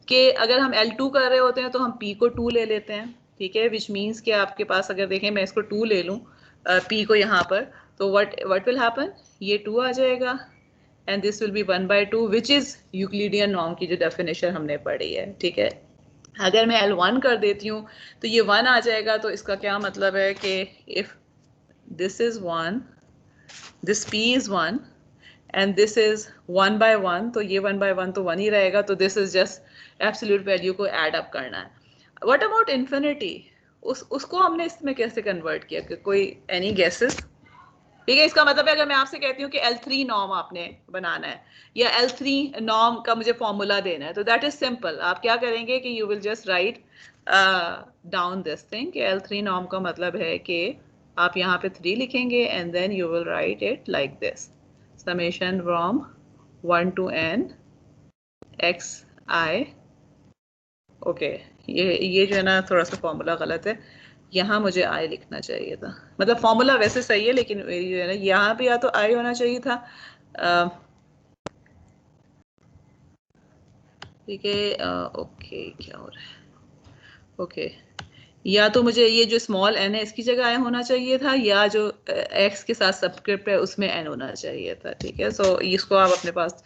कि अगर हम L2 कर रहे होते हैं तो हम P को 2 ले लेते हैं. ठीक है, विच मीन्स कि आपके पास अगर देखें मैं इसको 2 ले लूँ P को यहाँ पर, तो what will happen, ये 2 आ जाएगा and this will be 1/2 which is Euclidean norm की जो डेफिनेशन हमने पढ़ी है. ठीक है, अगर मैं L1 कर देती हूँ तो ये 1 आ जाएगा. तो इसका क्या मतलब है कि if this is 1, this P is 1 and this is 1/1, तो ये 1/1 तो 1 ही रहेगा. तो this is just absolute value को एड अप करना है. What about infinity? उसको हमने इसमें कैसे कन्वर्ट किया? कि कोई एनी गेसेस? ठीक है, इसका मतलब है अगर मैं आपसे कहती हूँ कि L3 नॉर्म आपने बनाना है या L3 नॉर्म का मुझे फॉर्मूला देना है, तो दैट इज सिंपल. आप क्या करेंगे कि you will just write down this thing कि L3 नॉर्म का मतलब है कि आप यहाँ पे 3 लिखेंगे and then you will write it like this, summation from 1 to n xi. Okay, ये जो है ना थोड़ा सा फॉर्मूला गलत है, यहाँ मुझे आई लिखना चाहिए था. मतलब फॉर्मूला वैसे सही है लेकिन यहाँ पे या तो आई होना चाहिए था. ठीक है, ओके क्या हो रहा है? ओके, या तो मुझे ये जो स्मॉल n है इसकी जगह आई होना चाहिए था, या जो x के साथ सबस्क्रिप्ट है उसमें n होना चाहिए था. ठीक है, सो इसको आप अपने पास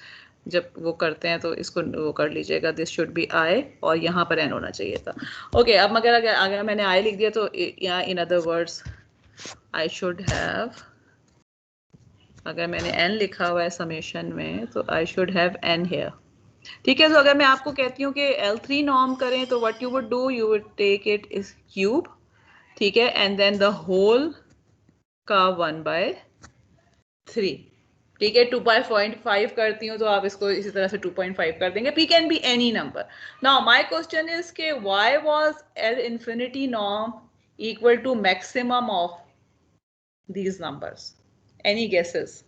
जब वो करते हैं तो इसको वो कर लीजिएगा, दिस शुड बी आई और यहाँ पर n होना चाहिए था. ओके, अब मगर अगर मैंने आई लिख दिया तो यहाँ इन other words I should have, अगर मैंने n लिखा हुआ है समेशन में तो I should have n here. ठीक है, तो अगर मैं आपको कहती हूँ कि L3 नॉर्म करें तो what you would do, you would take it is cube. ठीक है, एंड देन द होल का 1/3. ठीक है, 2.5 करती हूँ तो आप इसको इसी तरह से 2.5 कर देंगे. P can be any number. Now my question is कि why was L infinity norm equal to maximum of these numbers? Any guesses?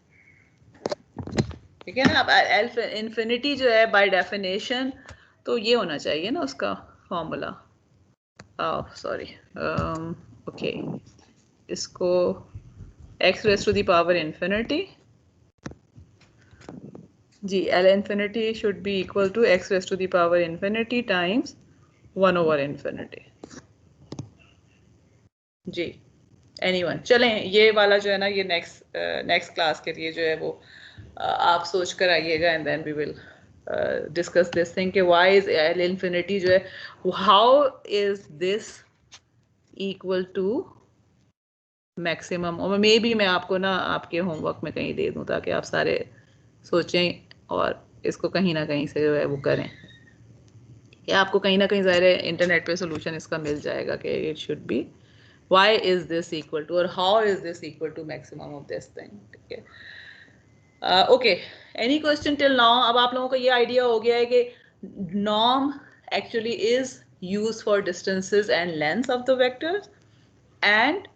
ठीक है ना, अब L infinity जो है by definition तो ये होना चाहिए ना उसका फॉर्मूला. सॉरी, ओके, इसको x raised to the power infinity, जी L infinity should be equal to x raised to the power infinity times 1/infinity. Ji, anyone, चलें ये वाला जो है ना ये नेक्स्ट क्लास के लिए जो है वो आप सोच कर आइएगा, and then we will discuss this thing कि व्हाई इज L infinity जो है, how is this equal to maximum. और मे बी मैं आपको ना आपके होमवर्क में कहीं दे दूं ताकि आप सारे सोचें और इसको कहीं ना कहीं से जो है वो करें. या आपको कहीं ना कहीं ज़ाहिर है इंटरनेट पे सोल्यूशन इसका मिल जाएगा कि it should be why is this equal to और how is this equal to maximum of this thing. ठीक है, okay, any question till now? अब आप लोगों को ये आइडिया हो गया है कि norm actually is used for distances and lengths of the vectors, and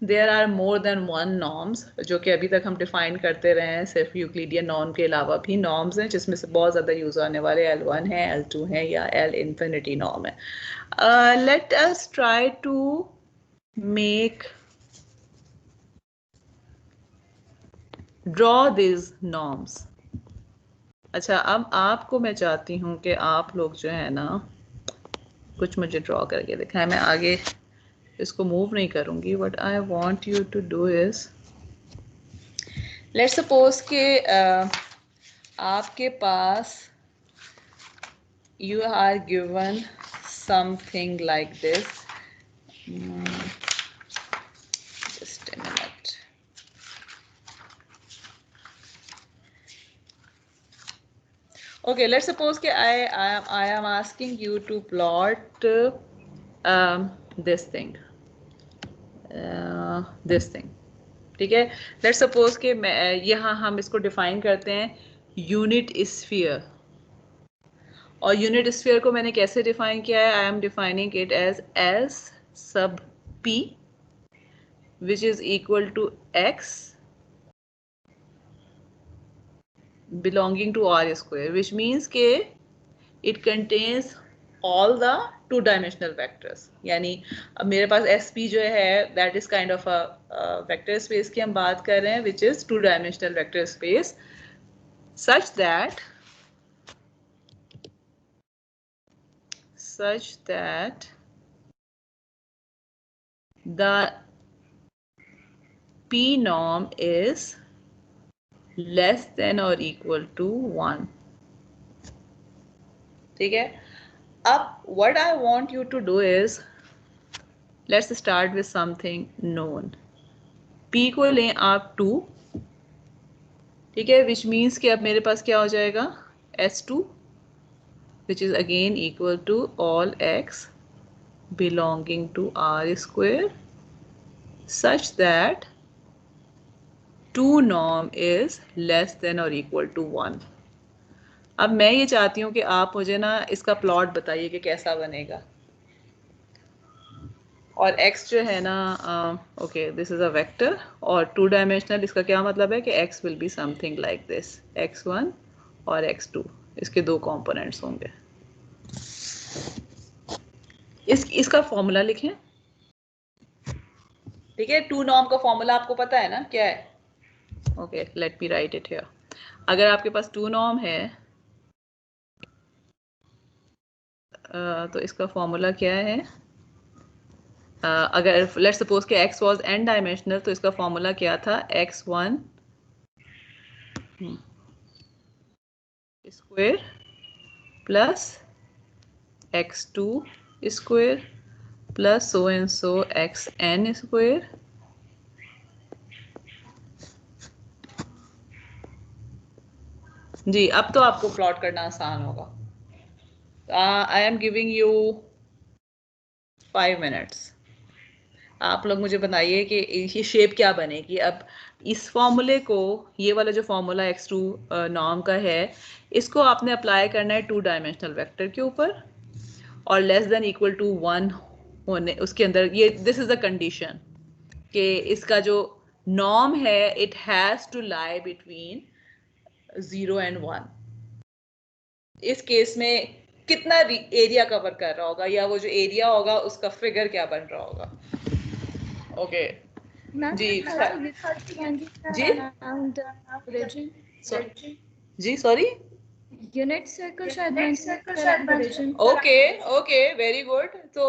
there are more than one norms जो कि अभी तक हम डिफाइन करते रहे हैं. सिर्फ यूक्लिडियन नॉर्म के अलावा भी नॉर्म्स हैं जिसमें से बहुत ज़्यादा यूज़ होने वाले L1 है, L2 है या L infinity नॉर्म है. Let us try to make draw these norms. अच्छा, अब आपको मैं चाहती हूँ कि आप लोग जो है ना कुछ मुझे ड्रॉ करके दिखाएं. मैं आगे इसको मूव नहीं करूँगी. What I want you to do is, let's suppose कि आपके पास you are given something like this. Just a minute. Okay, let's suppose that I am asking you to plot this thing, ठीक है. Let's suppose कि यहाँ हम इसको define करते हैं unit sphere. और unit sphere को मैंने कैसे define किया है? I am defining it as S sub P, which is equal to X belonging to R square, which means के it contains all the two dimensional vectors. यानी अब मेरे पास SP जो है that is kind of a vector space की हम बात कर रहे हैं, which is two dimensional vector space such that the P norm is less than or equal to 1. ठीक है. अब what I want you to do is, let's start with something known. P को लें आप 2, ठीक है, which means कि अब मेरे पास क्या हो जाएगा? S2, which is again equal to all x belonging to R square such that 2 norm is less than or equal to 1. अब मैं ये चाहती हूँ कि आप मुझे ना इसका प्लॉट बताइए कि कैसा बनेगा. और x जो है ना, okay, this is a vector और 2 डायमेंशनल. इसका क्या मतलब है कि x will be something like this, x1 और x2, इसके 2 कंपोनेंट्स होंगे. इसका फॉर्मूला लिखें, ठीक है. 2 नॉर्म का फॉर्मूला आपको पता है ना क्या है? Okay, let me right it here. अगर आपके पास 2 नॉर्म है तो इसका फॉर्मूला क्या है? अगर लेट्स सपोज कि x वाज n डायमेंशनल तो इसका फॉर्मूला क्या था? x1 square plus x2 square plus so and so xn square जी. अब तो आपको प्लॉट करना आसान होगा. I am giving you 5 minutes. आप लोग मुझे बताइए कि ये शेप क्या बनेगी. अब इस फॉर्मूले को, ये वाला जो फॉर्मूला x2 नॉर्म का है, इसको आपने अप्लाई करना है 2 डायमेंशनल वेक्टर के ऊपर और लेस देन इक्वल टू 1 होने उसके अंदर. ये दिस इज द कंडीशन कि इसका जो नॉर्म है it has to lie between 0 and 1. इस केस में कितना एरिया कवर कर रहा होगा, या वो जो एरिया होगा उसका फिगर क्या बन रहा होगा? ओके जी जी सॉरी, यूनिट सर्कल शायद. Okay okay, very good. तो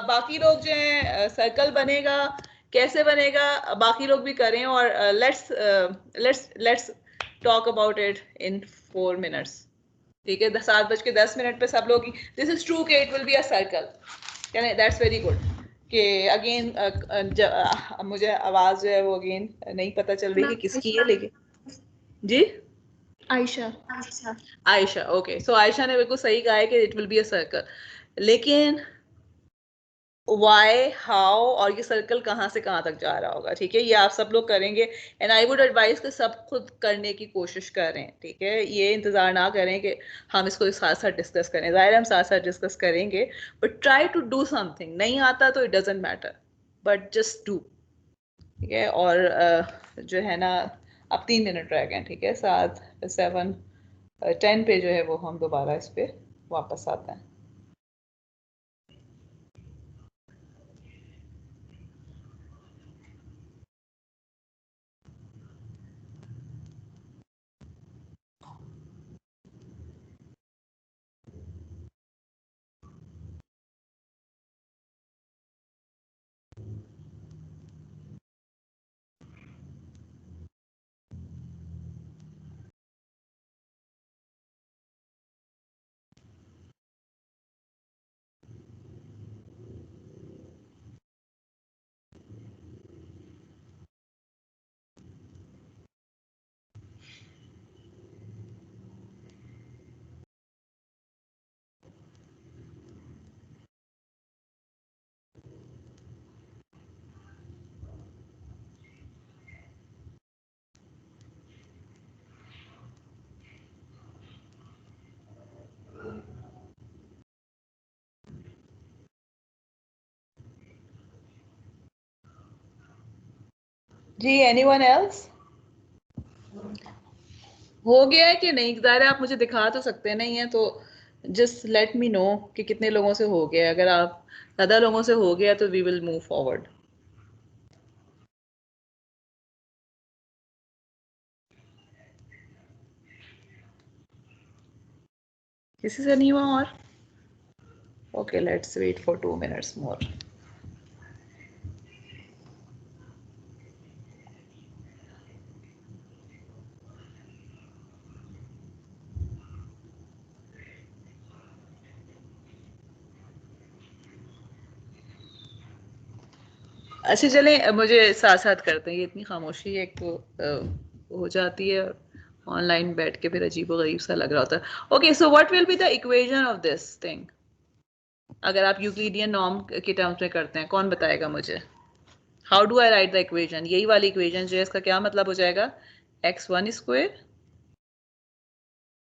बाकी लोग जो हैं सर्कल बनेगा, कैसे बनेगा बाकी लोग भी करें. और let's talk about it in 4 minutes. ठीक है, 7:10 पे सब लोग. दिस इज ट्रू कि it will be a circle. That's very good. कि अगेन मुझे आवाज जो है वो अगेन नहीं पता चल रही कि किसकी है, लेकिन जी आयशा. ओके, सो आयशा ने बिल्कुल सही कहा है कि it will be a circle. लेकिन वाई, हाउ और ये सर्कल कहाँ से कहाँ तक जा रहा होगा, ठीक है, ये आप सब लोग करेंगे. एंड आई वुड एडवाइस कि सब खुद करने की कोशिश करें. ठीक है, ये इंतजार ना करें कि हम इसको साथ साथ डिस्कस करें. ज़ाहिर हम साथ साथ डिस्कस करेंगे, but try to do something. नहीं आता तो it doesn't matter, but just do. ठीक है. और जो है ना, अब 3 मिनट रह गए. ठीक है, 7:10 पे जो है वो हम दोबारा इस पे वापस आते हैं. जी एनीवन एल्स? हो गया है कि नहीं? ज़ाहिर है आप मुझे दिखा तो सकते नहीं है, तो जस्ट लेट मी नो कि कितने लोगों से हो गया। अगर आप ज़्यादा लोगों से हो गया तो वी विल मूव फॉरवर्ड। किसी से नहीं हुआ और? Okay, let's wait for 2 minutes more. अच्छा चलें, मुझे साथ साथ करते हैं। ये इतनी खामोशी एक तो हो जाती है ऑनलाइन बैठ के, फिर अजीब-व-गरीब सा लग रहा होता है। Okay, so what will be the equation of this thing? अगर आप यूक्लिडियन नॉर्म के टर्म्स में करते हैं, कौन बताएगा मुझे? How do I right the equation? यही वाली इक्वेशन जो है, इसका क्या मतलब हो जाएगा? x1 square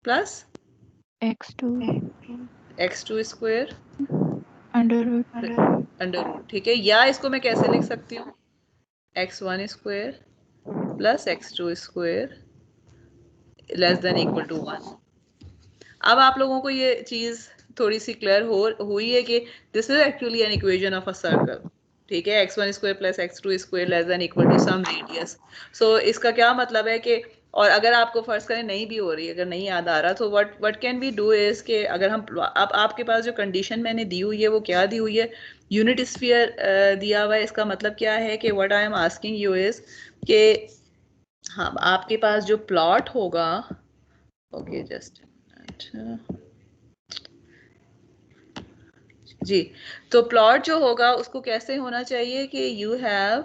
plus x2 square under root. ठीक है, या इसको मैं कैसे लिख सकती हूँ? x1 square plus x2 square less than equal to 1। अब आप लोगों को ये चीज थोड़ी सी क्लियर हुई है कि this is actually an equation of a circle. ठीक है, x1 square plus x2 square less than equal to some radius. So इसका क्या मतलब है कि, और अगर आपको फर्ज करें नहीं भी हो रही, अगर नहीं याद आ रहा, तो what can be do is कि अगर हम अब आपके पास जो कंडीशन मैंने दी हुई है वो क्या दी हुई है? यूनिट स्फीयर दिया हुआ है। इसका मतलब क्या है कि what I am asking you is कि हाँ, आपके पास जो प्लॉट होगा, ओके जस्ट जी, तो प्लॉट जो होगा उसको कैसे होना चाहिए कि you have,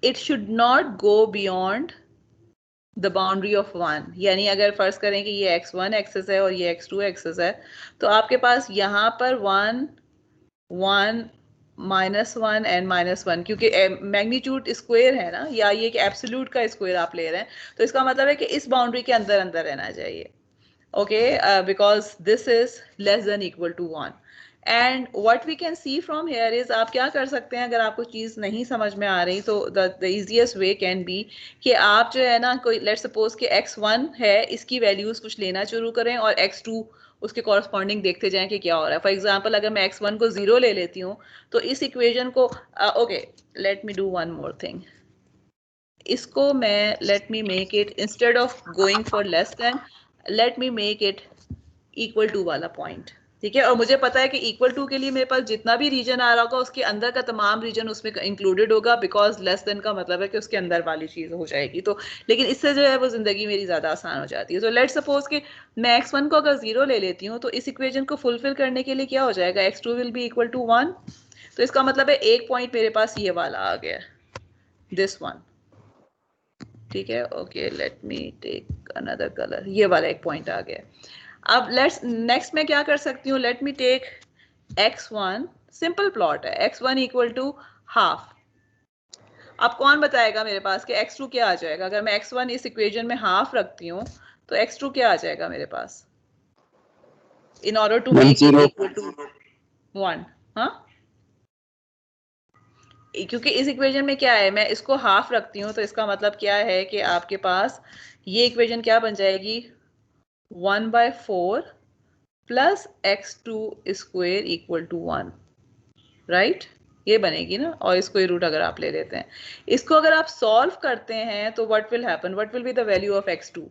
it should not go beyond the boundary of 1। यानी अगर फर्ज करें कि ये x1 एक्सेस है और ये x2 एक्सेस है, तो आपके पास यहाँ पर 1 1 -1 एंड -1, क्योंकि मैग्नीट्यूड स्क्वायर है ना, या ये कि एब्सोल्यूट का स्क्वायर आप ले रहे हैं, तो इसका मतलब है कि इस बाउंड्री के अंदर अंदर रहना चाहिए। okay, because this is less than equal to 1, and what we can see from here is, आप क्या कर सकते हैं अगर आपको चीज़ नहीं समझ में आ रही, तो the easiest way can be कि आप जो है ना, कोई let's suppose कि x1 है, इसकी वैल्यूज कुछ लेना शुरू करें और x2 उसके कॉरस्पॉन्डिंग देखते जाएं कि क्या हो रहा है। फॉर एग्जाम्पल अगर मैं x1 को 0 ले लेती हूँ, तो इस इक्वेशन को okay, let me do one more thing. इसको मैं let me make it, instead of going for less than, let me make it equal to वाला पॉइंट। ठीक है, और मुझे पता है कि इक्वल टू के लिए मेरे पास जितना भी रीजन आ रहा होगा उसके अंदर का तमाम रीजन उसमें इंक्लूडेड होगा, बिकॉज लेस देन का मतलब है कि उसके अंदर वाली चीज हो जाएगी। तो लेकिन इससे जो है वो जिंदगी मेरी ज्यादा आसान हो जाती है। सो लेट्स सपोज कि मैं x1 को अगर 0 ले लेती हूँ, तो इस इक्वेशन को फुलफिल करने के लिए क्या हो जाएगा? x2 will be equal to 1। तो इसका मतलब है एक पॉइंट मेरे पास ये वाला आ गया, दिस वन। ठीक है, okay, let me take another colour. ये वाला एक पॉइंट आ गया। अब लेट्स नेक्स्ट मैं क्या कर सकती हूँ? Let me take x1, simple plot है, x1 इक्वल टू हाफ। अब कौन बताएगा मेरे पास कि x2 क्या आ जाएगा? अगर मैं x1 इस इक्वेशन में हाफ रखती हूँ, तो x2 क्या आ जाएगा मेरे पास? In order to make it equal to 1। हाँ, क्योंकि इस इक्वेशन में क्या है, मैं इसको हाफ रखती हूँ, तो इसका मतलब क्या है कि आपके पास ये इक्वेशन क्या बन जाएगी? 1/4 plus x2 square equal to 1, right? ये बनेगी ना, और स्क्वायर रूट अगर आप ले लेते हैं, इसको अगर आप सॉल्व करते हैं, तो what will happen? What will be the value of x2?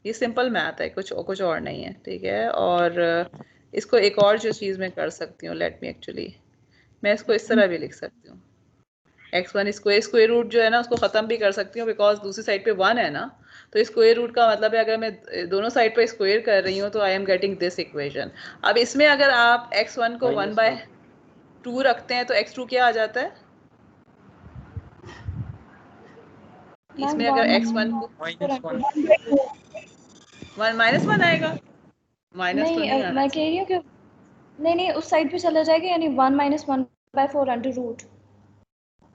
ये सिंपल मैथ है, कुछ और नहीं है। ठीक है, और इसको एक और जो चीज़ मैं कर सकती हूँ, लेट मी एक्चुअली, मैं इसको इस तरह भी लिख सकती हूँ, x1 स्क्वायर रूट जो है ना उसको ख़त्म भी कर सकती हूँ, बिकॉज दूसरी साइड पे 1 है ना, तो स्क्वायर रूट का मतलब है अगर मैं दोनों साइड पे स्क्वायर कर रही हूँ, तो आई एम गेटिंग दिस इक्वेशन। अब इसमें अगर आप x1 को 1/2 रखते हैं, तो x2 क्या आ जाता है? इसमें अगर x1 को -1 आएगा, माइनस तो नहीं आना मैं कह रही हूँ कि नहीं उस साइड पे चला जाएगा, यानी 1 - 1/4 अंडर रूट।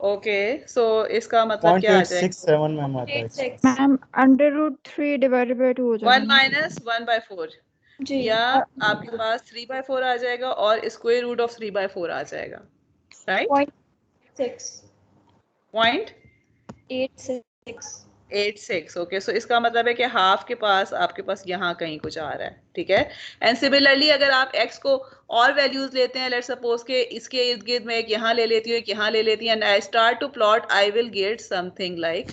ओके, सो इसका मतलब क्या आ जाएगा? 0.867 मैम आता है। Ma'am under root 3 divided by 2 हो 1 जाएगा। - 1/4, जी, या आपके पास 3/4 आ जाएगा और स्क्वायर रूट ऑफ 3/4 आ जाएगा, राइट? 0.6। पॉइंट 8 6 8 6 ओके, सो इसका मतलब है कि हाफ के पास आपके पास यहाँ कहीं कुछ आ रहा है, ठीक है। एंड सिमिलरली अगर आप x को और वैल्यूज लेते हैं, लेट्स सपोज के इसके इर्द गिर्द मैं एक यहाँ ले लेती हूँ, एक यहाँ ले लेती हूँ, and I start to plot, I will get something like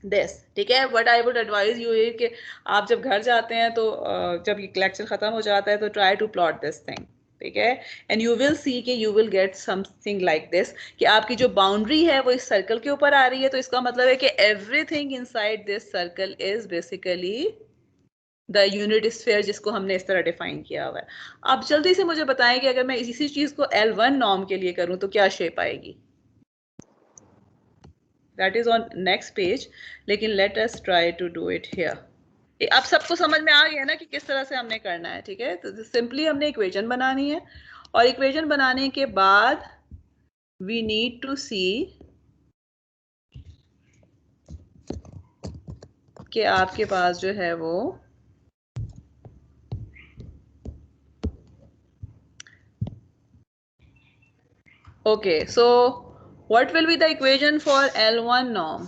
this, ठीक है। What I would advise you है कि आप जब घर जाते हैं तो जब ये लेक्चर खत्म हो जाता है तो try to plot this thing, ठीक है। एंड यू विल सी कि you will get something like this, कि आपकी जो बाउंड्री है वो इस सर्कल के ऊपर आ रही है, तो इसका मतलब है कि everything inside this circle is basically the unit sphere, जिसको हमने इस तरह डिफाइन किया हुआ है। आप जल्दी से मुझे बताएं कि अगर मैं इसी चीज को L1 नॉर्म के लिए करूं तो क्या शेप आएगी। That is on next page, लेकिन let us try to do it here. अब सबको समझ में आ गया ना कि किस तरह से हमने करना है, ठीक है। तो सिंपली हमने इक्वेशन बनानी है, और इक्वेशन बनाने के बाद वी नीड टू सी कि आपके पास जो है वो okay, so what will be the equation for L1 norm,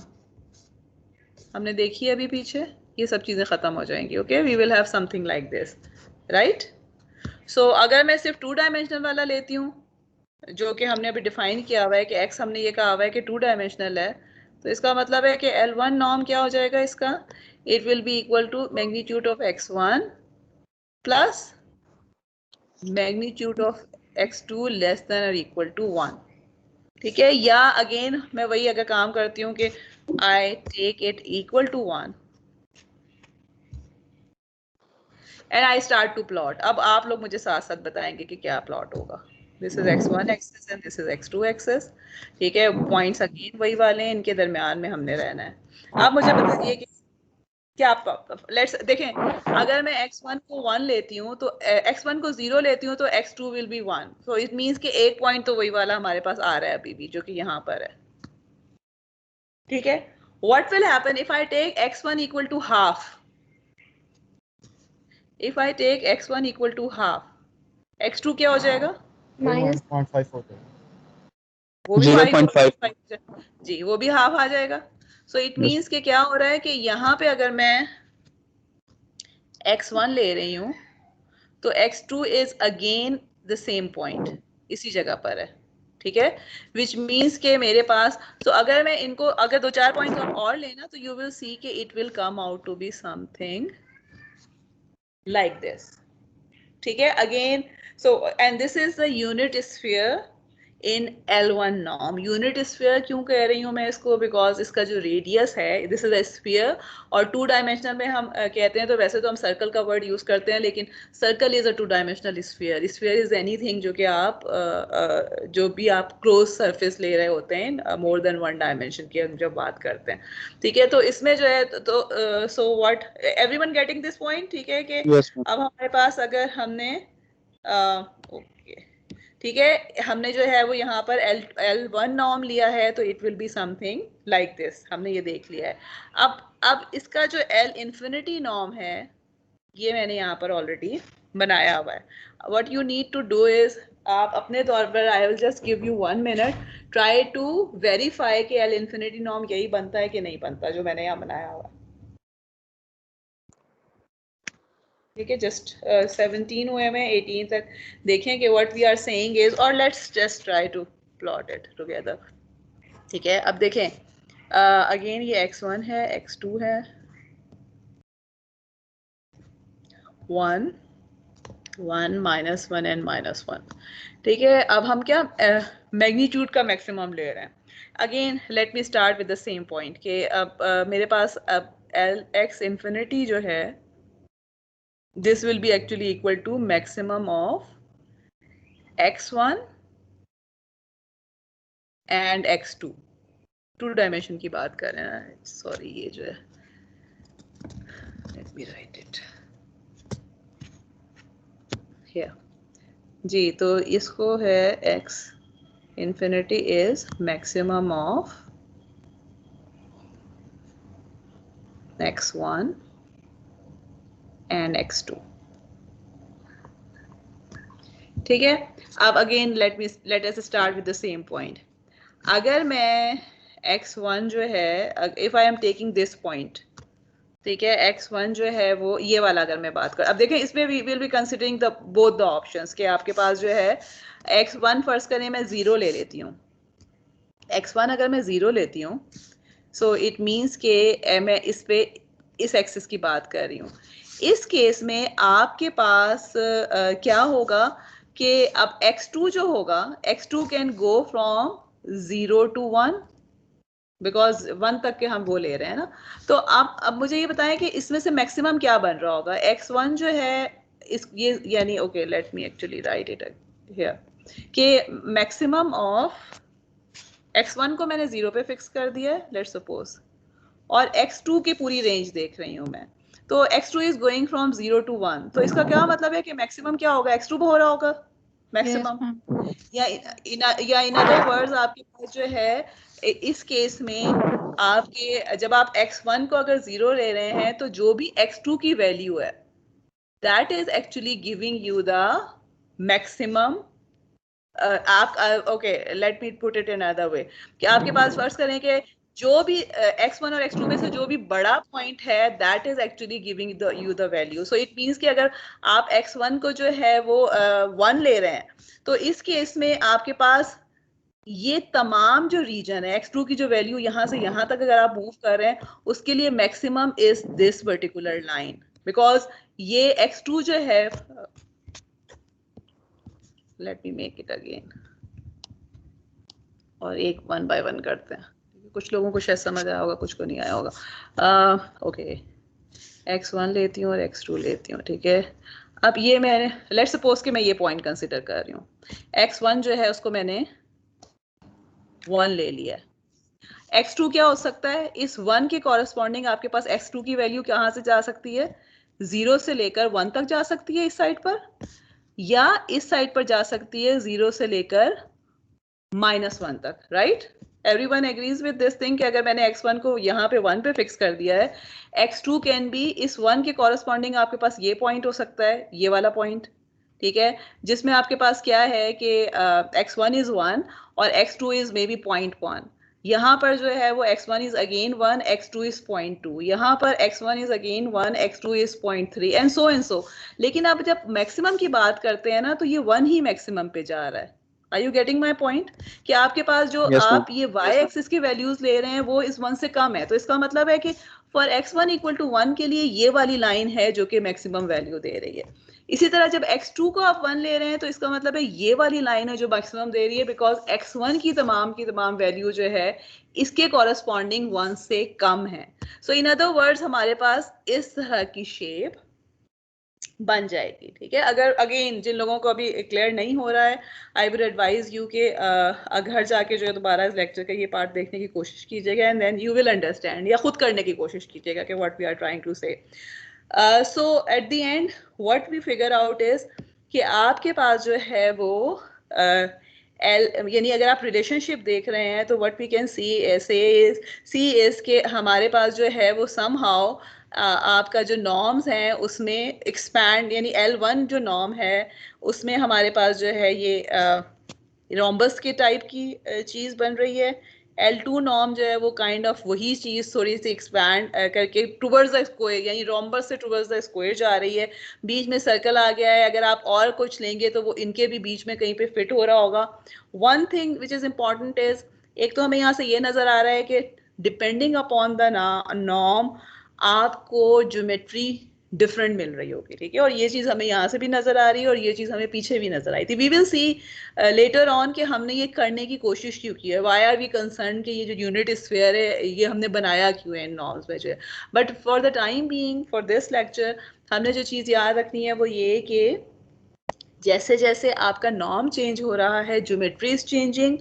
हमने देखी है अभी पीछे, ये सब चीजें खत्म हो जाएंगी। Okay, we will have something like this, right. So अगर मैं सिर्फ 2 डायमेंशनल वाला लेती हूँ, जो कि हमने अभी डिफाइन किया हुआ है कि x हमने ये कहा हुआ है कि 2 डायमेंशनल है, तो इसका मतलब है कि L1 नॉर्म क्या हो जाएगा इसका, it will be equal to magnitude of x1 plus magnitude of x2 less than और इक्वल टू 1, ठीक है। या अगेन मैं वही अगर काम करती हूँ कि I take it equal to 1 and I start to plot. अब आप लोग मुझे साथ साथ बताएंगे कि क्या प्लॉट होगा। This is x1 axis and this is x2 axis, ठीक है। पॉइंट्स अगेन वही वाले हैं, इनके दरमियान में हमने रहना है। आप मुझे बताइए कि क्या लेट्स देखें, अगर मैं x1 को 1 लेती हूँ तो x1 को 0 लेती हूँ तो x2 will be 1, so it means कि एक पॉइंट तो वही वाला हमारे पास आ रहा है अभी भी, जो कि यहाँ पर है, ठीक है। What will happen if I take x1 equal to half, if I take x1 equal to half, x2 क्या हो जाएगा, minus 1.5 हो जाएगा, वो भी 0.5 जी, वो भी हाफ आ जाएगा। सो इट मींस कि क्या हो रहा है कि यहाँ पे अगर मैं x1 ले रही हूँ तो x2 is again the same point, इसी जगह पर है, ठीक है। विच मीन्स के मेरे पास, तो अगर मैं इनको अगर 2-4 पॉइंट्स और लेना तो यू विल सी कि it will come out to be something like this, ठीक है। Again so and this is the unit sphere in L1 norm. Unit sphere क्यों कह रही हूँ मैं इसको, बिकॉज इसका जो रेडियस है, दिस इज अ स्फीयर, और 2 डायमेंशनल में हम कहते हैं तो वैसे तो हम सर्कल का वर्ड यूज करते हैं, लेकिन circle is a 2 dimensional sphere. Sphere is anything जो कि आप जो भी आप क्लोज सरफेस ले रहे होते हैं मोर देन 1 डायमेंशन की हम जब बात करते हैं, ठीक है। तो इसमें जो है तो so what everyone getting this point, ठीक है। कि अब हमारे पास अगर हमने ओके, ठीक है, हमने जो है वो यहाँ पर L1 नॉर्म लिया है तो it will be something like this, हमने ये देख लिया है। अब इसका जो L इंफिनिटी नॉर्म है ये मैंने यहाँ पर ऑलरेडी बनाया हुआ है। What you need to do is, आप अपने तौर पर, I will just give you 1 minute, try to verify कि L इंफिनिटी नॉर्म यही बनता है कि नहीं बनता जो मैंने यहाँ बनाया हुआ है, ठीक है। जस्ट 17 हुए में 18 तक देखें कि what we are saying is, और let's just try to plot it together, ठीक है। अब देखें अगेन ये x1 है, x2 है, 1 1 -1 एंड -1, ठीक है। अब हम क्या मैग्नीट्यूड का मैक्सिमम ले रहे हैं। Again let me start with the same point कि अब मेरे पास अब x इंफिनिटी जो है, this will be actually equal to maximum of x1 and x2, 2 dimension की बात कर रहे हैं, सॉरी ये जो है, let me write it here जी। तो इसको है x infinity is maximum of x1 and x2, ठीक है। अब again let us start with the same point. अगर मैं x1 जो है, if I am taking this point, ठीक है, x1 जो है वो ये वाला अगर मैं बात कर, अब देखें इसमें we will be considering the both the options कि आपके पास जो है x1 फर्ज करें मैं 0 ले लेती हूँ, x1 अगर मैं 0 लेती हूँ, सो इट मीन्स के मैं इस पे इस एक्सिस की बात कर रही हूँ। इस केस में आपके पास क्या होगा कि अब x2 जो होगा, x2 can go from 0 to 1 because 1 तक के हम वो ले रहे हैं ना। तो अब मुझे ये बताएं कि इसमें से मैक्सिमम क्या बन रहा होगा। x1 जो है इस ये यानी okay let me actually right it here कि मैक्सिमम ऑफ x1 को मैंने 0 पे फिक्स कर दिया है लेट्स सपोज, और x2 की पूरी रेंज देख रही हूँ मैं, तो x2 is going from 0 to 1, तो इसका क्या मतलब है कि मैक्सिमम क्या होगा, x2 हो रहा होगा मैक्सिमम। या इन अदर वर्ड्स आपके पास जो है इस केस में आपके जब आप x1 को अगर 0 ले रहे हैं तो जो भी x2 की वैल्यू है that is actually giving you the maximum. आप okay let me put it in other way कि आपके पास फर्ज करें कि जो भी x1 और x2 में से जो भी बड़ा पॉइंट है that is actually giving you the value. So it means कि अगर आप x1 को जो है वो 1 ले रहे हैं तो इस केस में आपके पास ये तमाम जो रीजन है x2 की जो वैल्यू यहाँ से यहाँ तक अगर आप मूव कर रहे हैं उसके लिए maximum is this particular line, because ये x2 जो है, late me make it again और एक 1 by 1 करते हैं, कुछ लोगों को शायद समझ आया होगा कुछ को नहीं आया होगा। ओके x1 लेती हूँ और x2 लेती हूँ, ठीक है। अब ये मैंने लेट सपोज कि मैं ये पॉइंट कंसिडर कर रही हूँ, x1 जो है उसको मैंने 1 ले लिया है। x2 क्या हो सकता है, इस 1 के कॉरेस्पॉन्डिंग आपके पास x2 की वैल्यू कहाँ से जा सकती है, 0 से लेकर 1 तक जा सकती है इस साइड पर, या इस साइड पर जा सकती है 0 से लेकर -1 तक, right. Everyone agrees with this thing कि अगर मैंने x1 को यहाँ पे 1 पे फिक्स कर दिया है, x2 कैन बी इस 1 के कॉरेस्पॉन्डिंग आपके पास ये पॉइंट हो सकता है, ये वाला पॉइंट, ठीक है, जिसमें आपके पास क्या है कि x1 इज 1 और x2 इज मे बी 0.1, यहाँ पर जो है वो x1 is again 1, x2 is 0.2, यहाँ पर x1 is again 1, x2 is 0.3 and so. लेकिन अब जब मैक्सिमम की बात करते हैं ना तो ये 1 ही मैक्सिमम पे जा रहा है। Are you getting my point? कि आपके पास जो आप ये y एक्सिस की वैल्यूज ले रहे हैं वो इस 1 से कम है, तो इसका मतलब है कि फॉर x1 इक्वल टू 1 के लिए ये वाली लाइन है जो कि मैक्सिमम वैल्यू दे रही है। इसी तरह जब x2 को आप 1 ले रहे हैं तो इसका मतलब है ये वाली लाइन है जो मैक्सिमम दे रही है, बिकॉज x1 की तमाम वैल्यू जो है इसके कॉरेस्पॉन्डिंग 1 से कम है। सो इन अदर वर्ड्स हमारे पास इस तरह की शेप बन जाएगी, ठीक है। अगर अगेन जिन लोगों को अभी क्लियर नहीं हो रहा है, आई वुड एडवाइज यू के घर जाके जो है दोबारा इस लेक्चर का ये पार्ट देखने की कोशिश कीजिएगा and then you will understand, या खुद करने की कोशिश कीजिएगा कि what we are trying to say. So at the end what we figure out is कि आपके पास जो है वो यानी अगर आप रिलेशनशिप देख रहे हैं तो what we can see is के हमारे पास जो है वो समहाउ आपका जो नॉर्म्स हैं उसमें एक्सपैंड, यानी L1 जो नॉर्म है उसमें हमारे पास जो है ये रोम्बस के टाइप की चीज़ बन रही है। L2 नॉर्म जो है वो काइंड ऑफ वही चीज़ थोड़ी सी एक्सपैंड करके टुवर्ड्स द स्क्वायर, यानी रोम्बस से टुवर्ड्स द स्क्वायर जा रही है, बीच में सर्कल आ गया है। अगर आप और कुछ लेंगे तो वो इनके भी बीच में कहीं पे फिट हो रहा होगा। One thing which is important is, एक तो हमें यहाँ से ये नज़र आ रहा है कि डिपेंडिंग अपॉन द नॉर्म आपको ज्योमेट्री डिफरेंट मिल रही होगी, ठीक है। और ये चीज़ हमें यहाँ से भी नज़र आ रही है और ये चीज़ हमें पीछे भी नज़र आई थी। We will see later on कि हमने ये करने की कोशिश क्यों की है, वाई आर वी कंसर्न कि ये जो यूनिट स्फीयर है ये हमने बनाया क्यों है इन नॉर्म्स में जो है। But for the time being for this lecture हमने जो चीज़ याद रखनी है वो ये कि जैसे जैसे आपका नॉर्म चेंज हो रहा है, geometry is changing,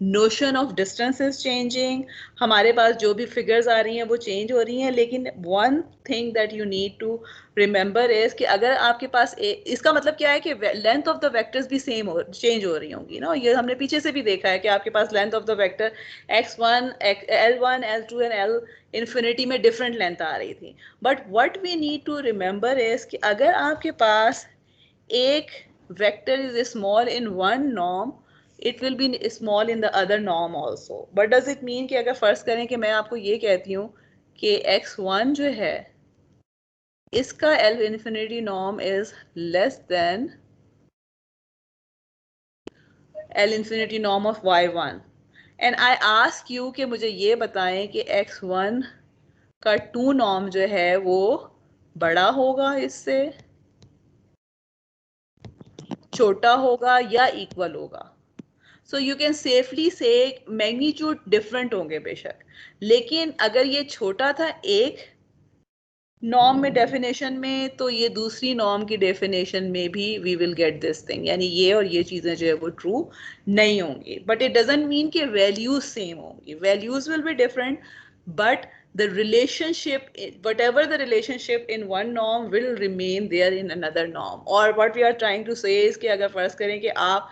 notion of distance is changing, हमारे पास जो भी फिगर्स आ रही हैं वो चेंज हो रही हैं। लेकिन one thing that you need to remember is कि अगर आपके पास इसका मतलब क्या है कि लेंथ ऑफ द वेक्टर्स भी चेंज हो रही होंगी ना। ये हमने पीछे से भी देखा है कि आपके पास length of the vector x1, L1, L2 and L infinity में डिफरेंट लेंथ आ रही थी। But what we need to remember is कि अगर आपके पास एक vector is small in one norm, it will be small in the other norm also. But does it mean कि अगर फर्ज करें कि मैं आपको ये कहती हूँ कि x1 जो है इसका L infinity norm is less than L infinity norm of y1 and I ask you कि मुझे ये बताएं कि x1 का 2 norm जो है वो बड़ा होगा इससे, छोटा होगा या इक्वल होगा. So you can safely say magnitude different होंगे बेशक, लेकिन अगर ये छोटा था एक नॉर्म में डेफिनेशन में तो ये दूसरी नॉर्म की डेफिनेशन में भी we will get this thing, यानी ये और ये चीज़ें जो है वो ट्रू नहीं होंगी. बट इट डजंट मीन कि वैल्यूज सेम होंगी, values will be different but the relationship, whatever the relationship in one norm will remain there in another norm. Or what we are trying to say is कि अगर फर्ज करें कि आप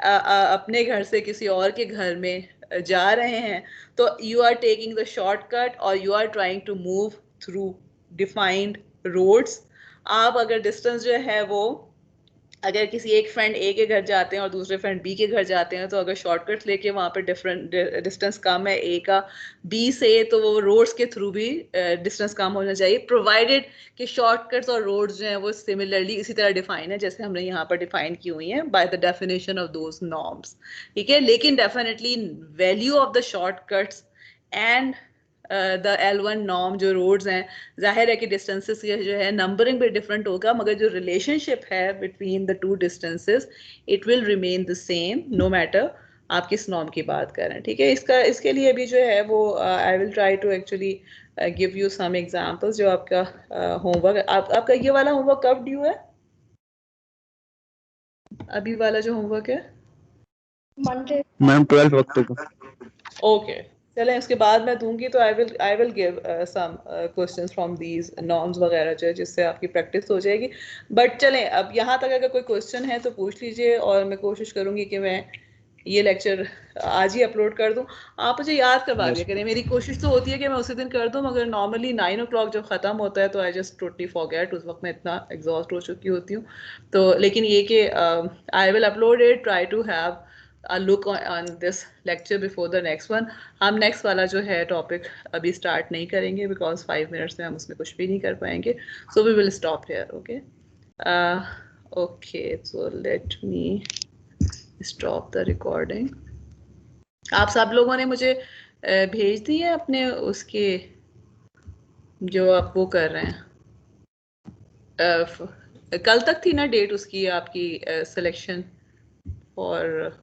अपने घर से किसी और के घर में जा रहे हैं तो you are taking the shortcut or you are trying to move through defined roads. आप अगर डिस्टेंस जो है वो अगर किसी एक फ्रेंड ए के घर जाते हैं और दूसरे फ्रेंड बी के घर जाते हैं तो अगर शॉर्टकट लेके वहाँ पे डिफरेंट डिस्टेंस कम है ए का बी से तो वो रोड्स के थ्रू भी डिस्टेंस कम होना चाहिए, प्रोवाइडेड कि शॉर्टकट्स और रोड्स जो हैं वो सिमिलरली इसी तरह डिफाइन है जैसे हमने यहाँ पर डिफाइन की हुई हैं by the definition of those norms. ठीक है, लेकिन definitely value of the shortcuts and the L1 norm जो रोड्स हैं, जाहिर है कि डिस्टेंसेस जो है नंबरिंग भी डिफरेंट होगा मगर जो रिलेशनशिप है between the two distances it will remain the same no matter आप किस नॉर्म की बात कर रहे हैं. ठीक है, इसके लिए भी जो है वो I will try to actually give you some examples. जो आपका होमवर्क आपका ये वाला होमवर्क कब ड्यू है? अभी वाला जो होमवर्क है मंडे मैम 12 वक्त को. ओके, चलें उसके बाद मैं दूंगी तो I will give some questions from these norms वगैरह जो है जिससे आपकी प्रैक्टिस हो जाएगी. बट चलें अब यहाँ तक अगर कोई क्वेश्चन है तो पूछ लीजिए और मैं कोशिश करूँगी कि मैं ये लेक्चर आज ही अपलोड कर दूँ. आप मुझे याद करवा दिया करें, मेरी कोशिश तो होती है कि मैं उसी दिन कर दूँ मगर नॉर्मली 9 o'clock जब ख़त्म होता है तो आई जस्ट टोटली फॉरगेट, उस वक्त मैं इतना एग्जॉस्ट हो चुकी होती हूँ. तो लेकिन ये कि I will upload it, try to have a look on this lecture before the next one. हम next वाला जो है topic अभी start नहीं करेंगे because 5 minutes में हम उसमें कुछ भी नहीं कर पाएंगे. So we will stop here. Okay. Okay. So let me stop the recording. आप सब लोगों ने मुझे भेज दिए अपने उसके जो आप वो कर रहे हैं. कल तक थी ना डेट उसकी आपकी सिलेक्शन और